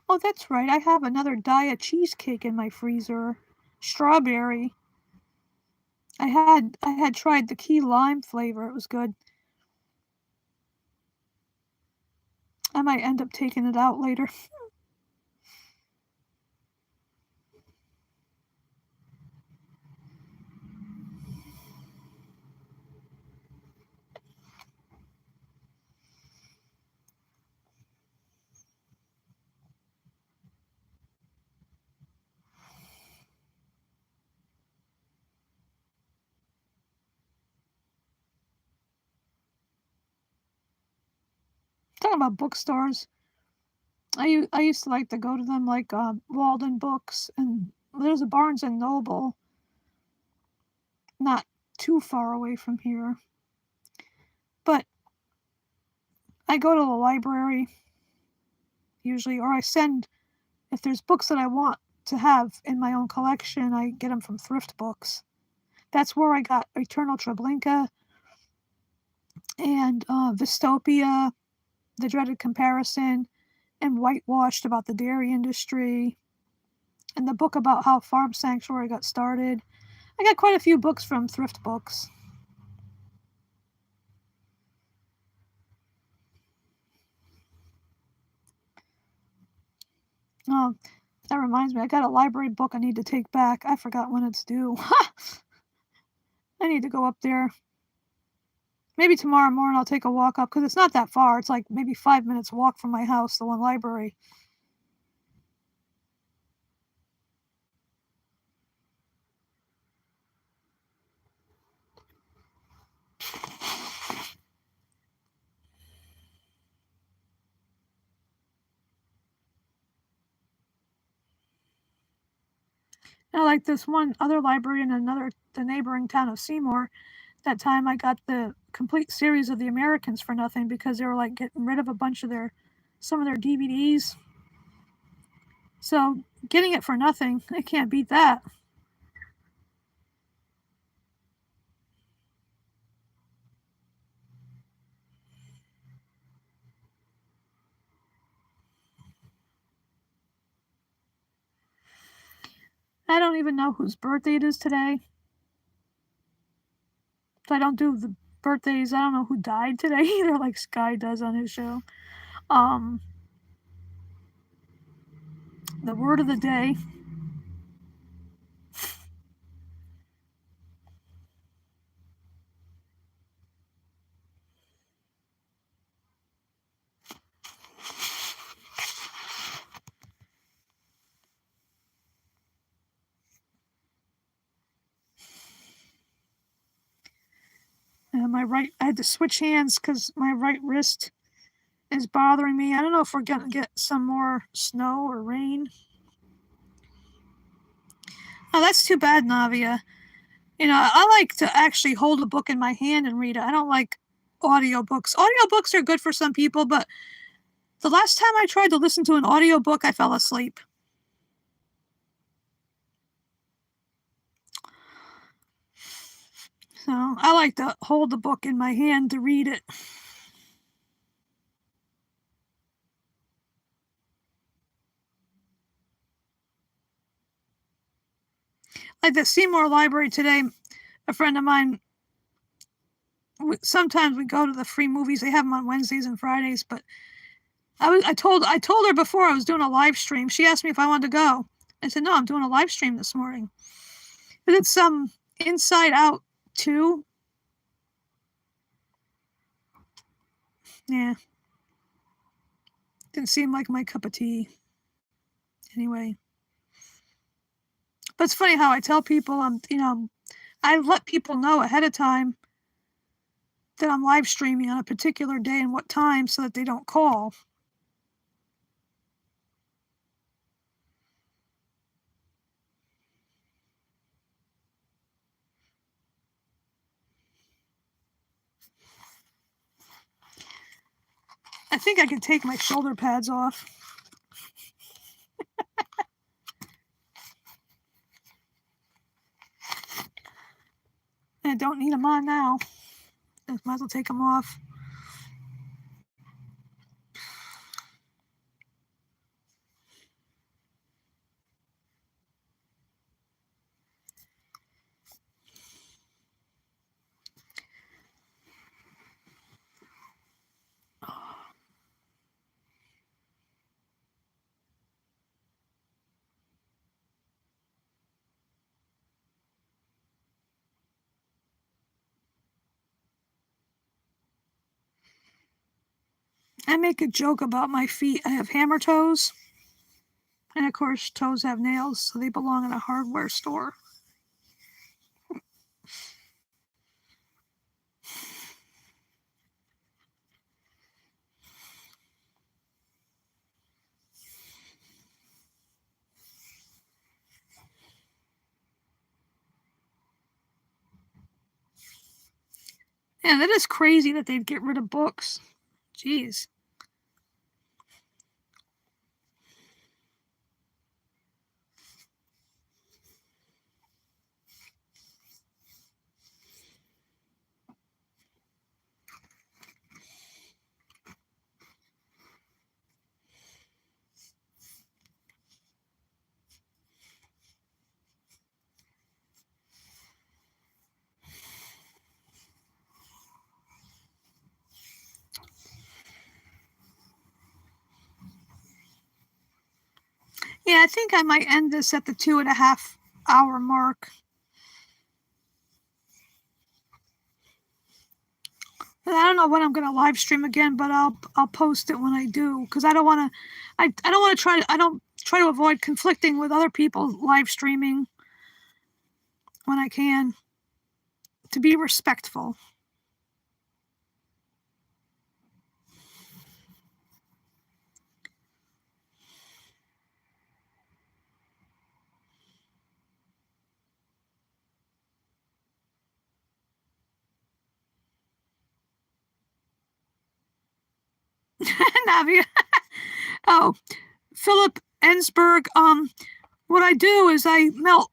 Oh, that's right. I have another diet cheesecake in my freezer. Strawberry. I had tried the key lime flavor. It was good. I might end up taking it out later. Talking about bookstores. I used to like to go to them, like Walden Books, and there's a Barnes and Noble not too far away from here. But I go to the library usually, or I send, if there's books that I want to have in my own collection, I get them from thrift books. That's where I got Eternal Treblinka and Dystopia, The Dreaded Comparison, and Whitewashed about the dairy industry, and the book about how Farm Sanctuary got started. I got quite a few books from thrift books. Oh, that reminds me, I got a library book I need to take back. I forgot when it's due. I need to go up there. Maybe tomorrow morning I'll take a walk up, because it's not that far. It's like maybe 5 minutes walk from my house, the one library. And I like this one other library in the neighboring town of Seymour. That time I got the complete series of The Americans for nothing, because they were like getting rid of some of their DVDs. So getting it for nothing, I can't beat that. I don't even know whose birthday it is today. So I don't do the birthdays. I don't know who died today either, like Sky does on his show. Um, the word of the day. I had to switch hands because my right wrist is bothering me. I don't know if we're gonna get some more snow or rain. Oh, that's too bad, Navia. I like to actually hold a book in my hand and read it. I don't like audiobooks. Audiobooks are good for some people, but the last time I tried to listen to an audiobook, I fell asleep. So I like to hold the book in my hand to read it. Like the Seymour Library today, a friend of mine, sometimes we go to the free movies. They have them on Wednesdays and Fridays, but I told her before I was doing a live stream. She asked me if I wanted to go. I said, no, I'm doing a live stream this morning. But it's some Inside Out 2. Yeah. Didn't seem like my cup of tea. Anyway. But it's funny how I tell people I let people know ahead of time that I'm live streaming on a particular day and what time so that they don't call. I think I can take my shoulder pads off. I don't need them on now. I might as well take them off. I make a joke about my feet. I have hammer toes. And of course, toes have nails, so they belong in a hardware store. Yeah, that is crazy that they'd get rid of books. Jeez. Yeah, I think I might end this at the 2.5 hour mark. I don't know when I'm going to live stream again, but I'll post it when I do, because I don't want to. I don't want to try. I don't try to avoid conflicting with other people live streaming when I can, to be respectful. Navia. Oh, Philip Ensberg. What I do is I melt,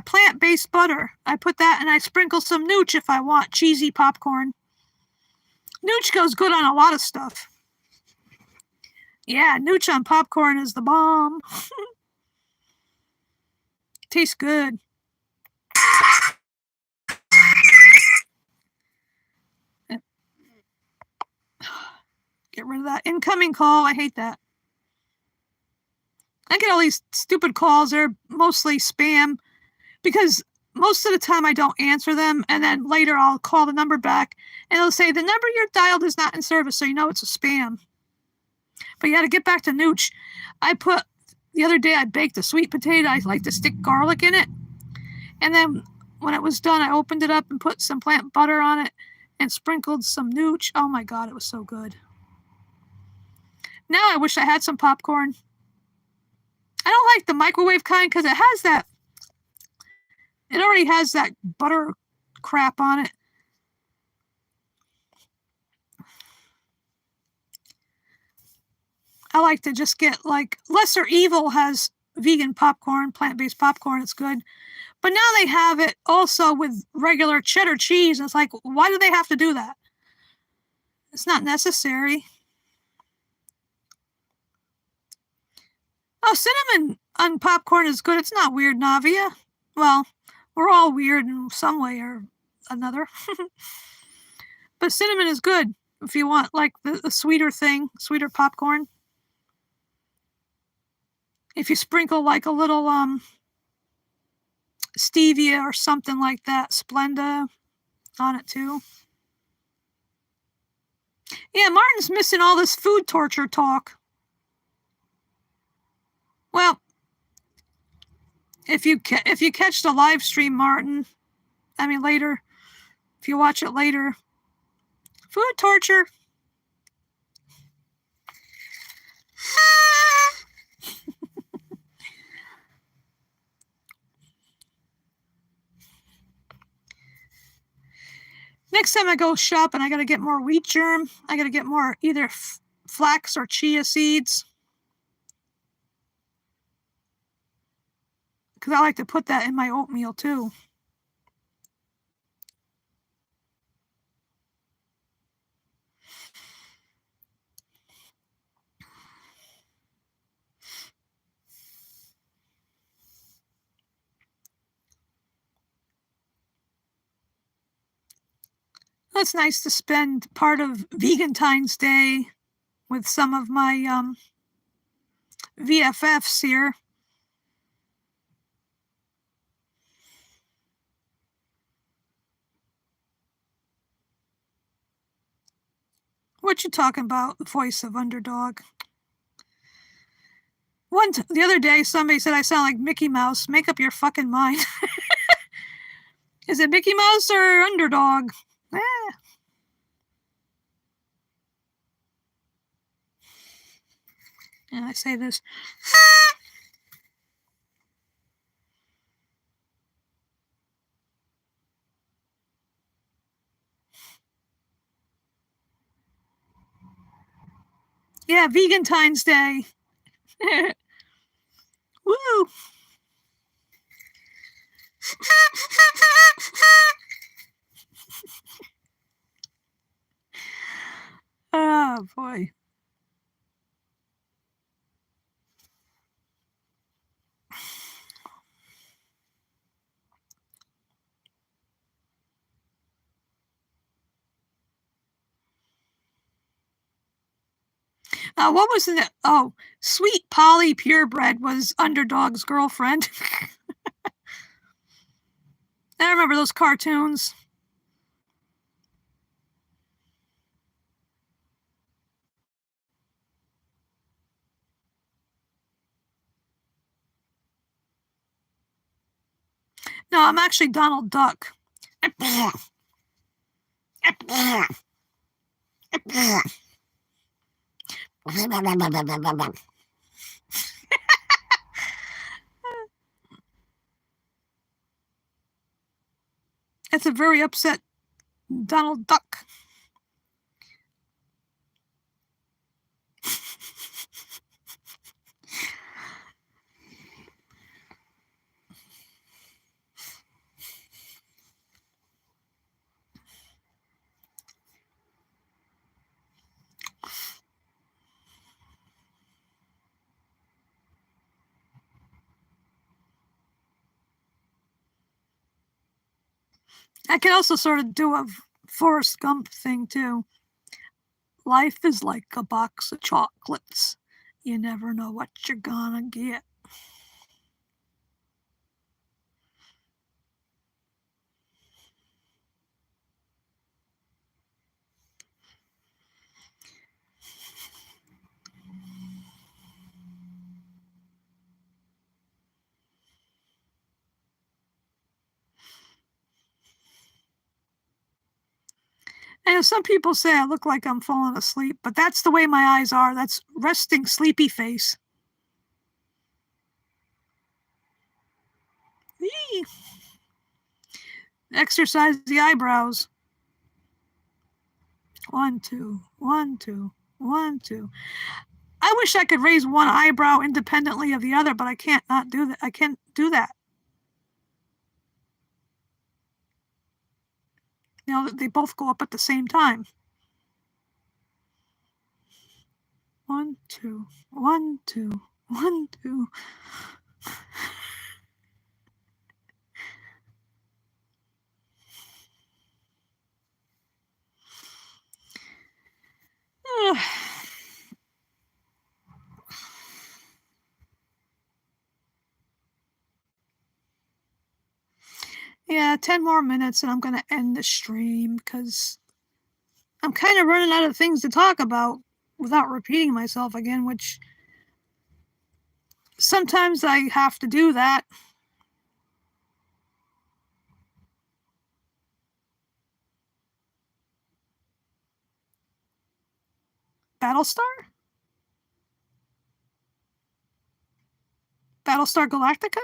plant-based butter. I put that and I sprinkle some nooch if I want cheesy popcorn. Nooch goes good on a lot of stuff. Yeah, nooch on popcorn is the bomb. Tastes good. Get rid of that incoming call. I hate that. I get all these stupid calls. They're mostly spam because most of the time I don't answer them, and then later I'll call the number back and it'll say the number you're dialed is not in service, so you know it's a spam. But yeah, to get back to nooch, the other day I baked a sweet potato. I like to stick garlic in it, and then when it was done, I opened it up and put some plant butter on it and sprinkled some nooch. Oh my god, it was so good. Now I wish I had some popcorn. I don't like the microwave kind because it already has that butter crap on it. I like to just get, like, Lesser Evil has vegan popcorn, plant-based popcorn. It's good. But now they have it also with regular cheddar cheese. And it's like, why do they have to do that? It's not necessary. Oh, cinnamon on popcorn is good. It's not weird, Navia. Well, we're all weird in some way or another. But cinnamon is good if you want, like, the sweeter thing, sweeter popcorn. If you sprinkle, like, a little stevia or something like that, Splenda, on it too. Yeah, Martin's missing all this food torture talk. Well, if you catch the live stream, Martin, I mean later, if you watch it later, food torture. Next time I go shopping, I got to get more wheat germ. I got to get more either flax or chia seeds, because I like to put that in my oatmeal too. It's nice to spend part of Vegantine's Day with some of my VFFs here. What you talking about? The voice of underdog. The other day, somebody said I sound like Mickey Mouse. Make up your fucking mind. Is it Mickey Mouse or underdog? And I say this. Yeah, Vegan-Times Day. Woo! Oh, boy. What was it? Oh, Sweet Polly Purebred was Underdog's girlfriend. I remember those cartoons. No, I'm actually Donald Duck. It's a very upset Donald Duck. I can also sort of do a Forrest Gump thing too. Life is like a box of chocolates. You never know what you're gonna get. And some people say I look like I'm falling asleep, but that's the way my eyes are. That's resting, sleepy face. Eee. Exercise the eyebrows. 1, 2, 1, 2, 1, 2. I wish I could raise one eyebrow independently of the other, but I can't not do that. I can't do that. You know, they both go up at the same time. 1, 2, 1, 2, 1, 2. Yeah, 10 more minutes and I'm going to end the stream because I'm kind of running out of things to talk about without repeating myself again, which sometimes I have to do that. Battlestar? Battlestar Galactica?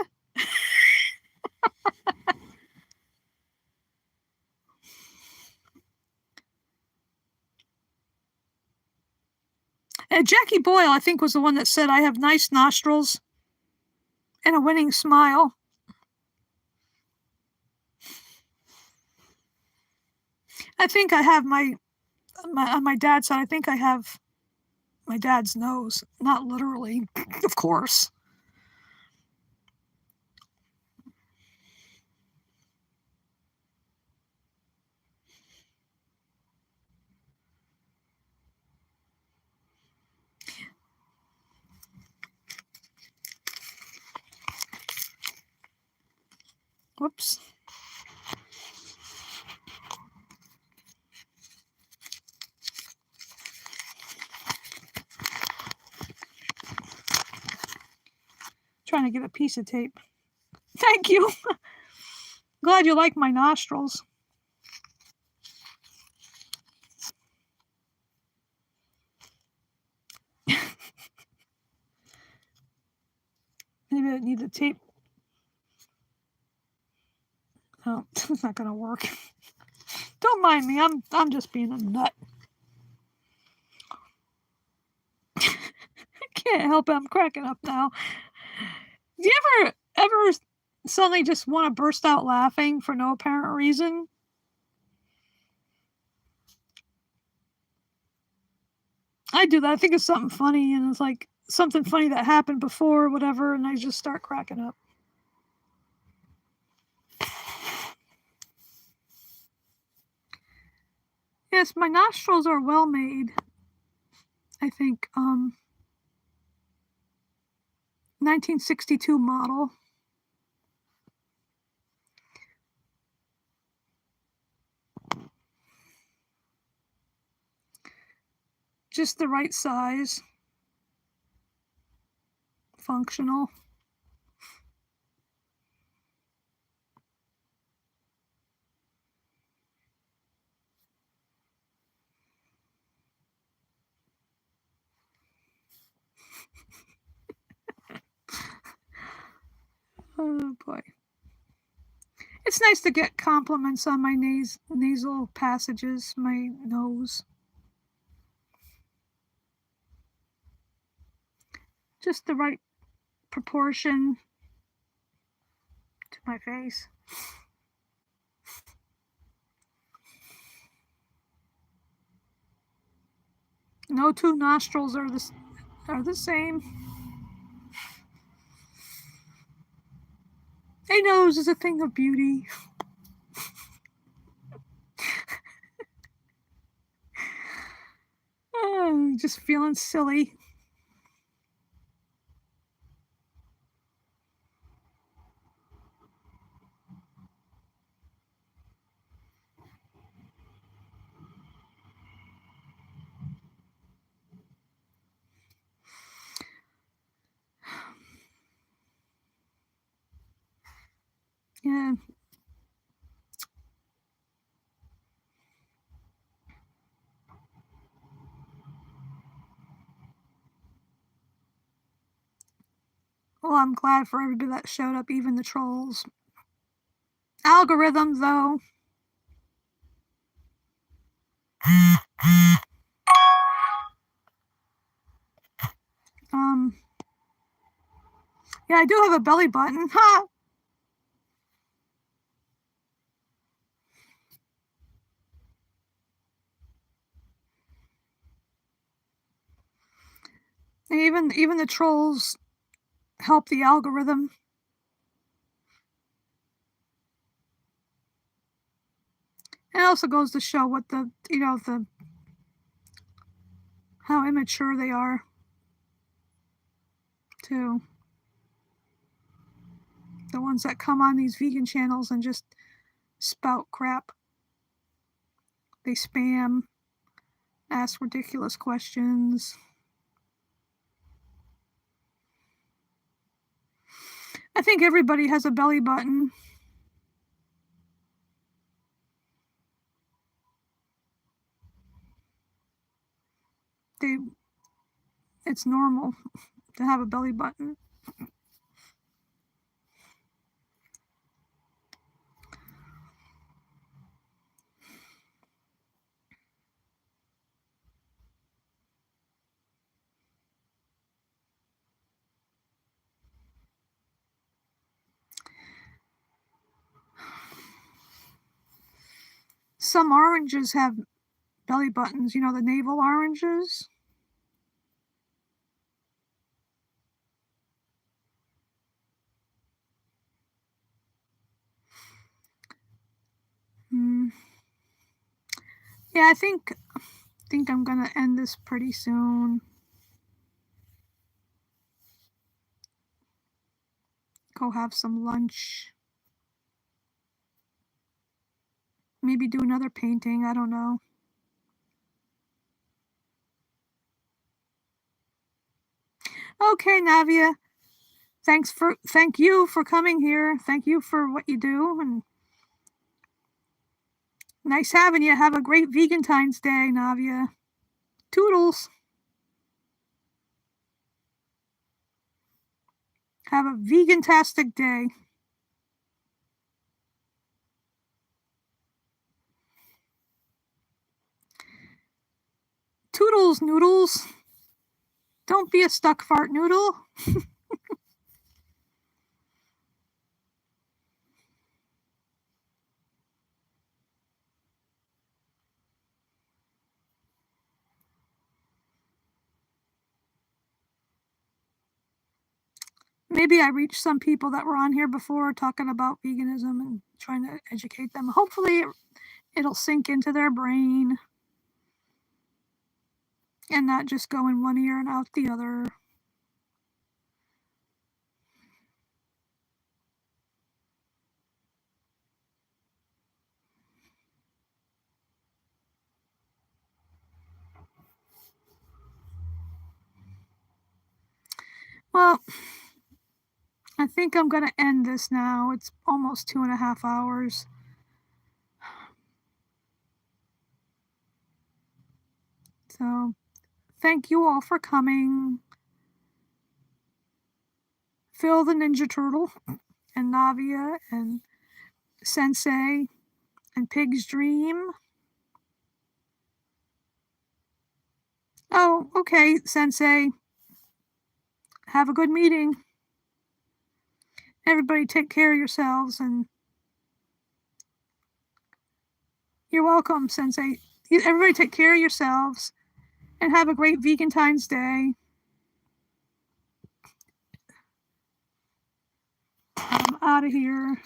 Jackie Boyle, I think, was the one that said, I have nice nostrils and a winning smile. I think I have on my dad's side, I think I have my dad's nose. Not literally, of course. Whoops. trying to get a piece of tape. Thank you. Glad you like my nostrils. Maybe I need the tape. Oh, it's not gonna work. Don't mind me. I'm just being a nut. I can't help it. I'm cracking up now. Do you ever suddenly just want to burst out laughing for no apparent reason? I do that. I think it's something funny, and it's like something funny that happened before or whatever, and I just start cracking up. Yes, my nostrils are well made. I think 1962 model. Just the right size. Functional. Oh boy. It's nice to get compliments on my nasal passages, my nose. Just the right proportion to my face. No two nostrils are the same. A nose is a thing of beauty. Oh, just feeling silly. Yeah. Well, I'm glad for everybody that showed up, even the trolls. Algorithms, though. Yeah, I do have a belly button. Ha! And even the trolls help the algorithm. It also goes to show what the how immature they are too. The ones that come on these vegan channels and just spout crap. They spam, ask ridiculous questions. I think everybody has a belly button. It's normal to have a belly button. Some oranges have belly buttons, the navel oranges. Yeah, I think I'm gonna end this pretty soon. Go have some lunch. Maybe do another painting, I don't know. Okay, Navia. Thank you for coming here. Thank you for what you do, and nice having you. Have a great Vegantine's Day, Navia. Toodles. Have a vegantastic day. Toodles, noodles. Don't be a stuck fart noodle. Maybe I reached some people that were on here before talking about veganism and trying to educate them. Hopefully it'll sink into their brain and not just go in one ear and out the other. Well, I think I'm going to end this now. It's almost 2.5 hours. So thank you all for coming. Phil the Ninja Turtle and Navia and Sensei and Pig's Dream. Oh, okay, Sensei. Have a good meeting. Everybody take care of yourselves, and you're welcome, Sensei. Everybody take care of yourselves and have a great Vegantine's Day. I'm out of here.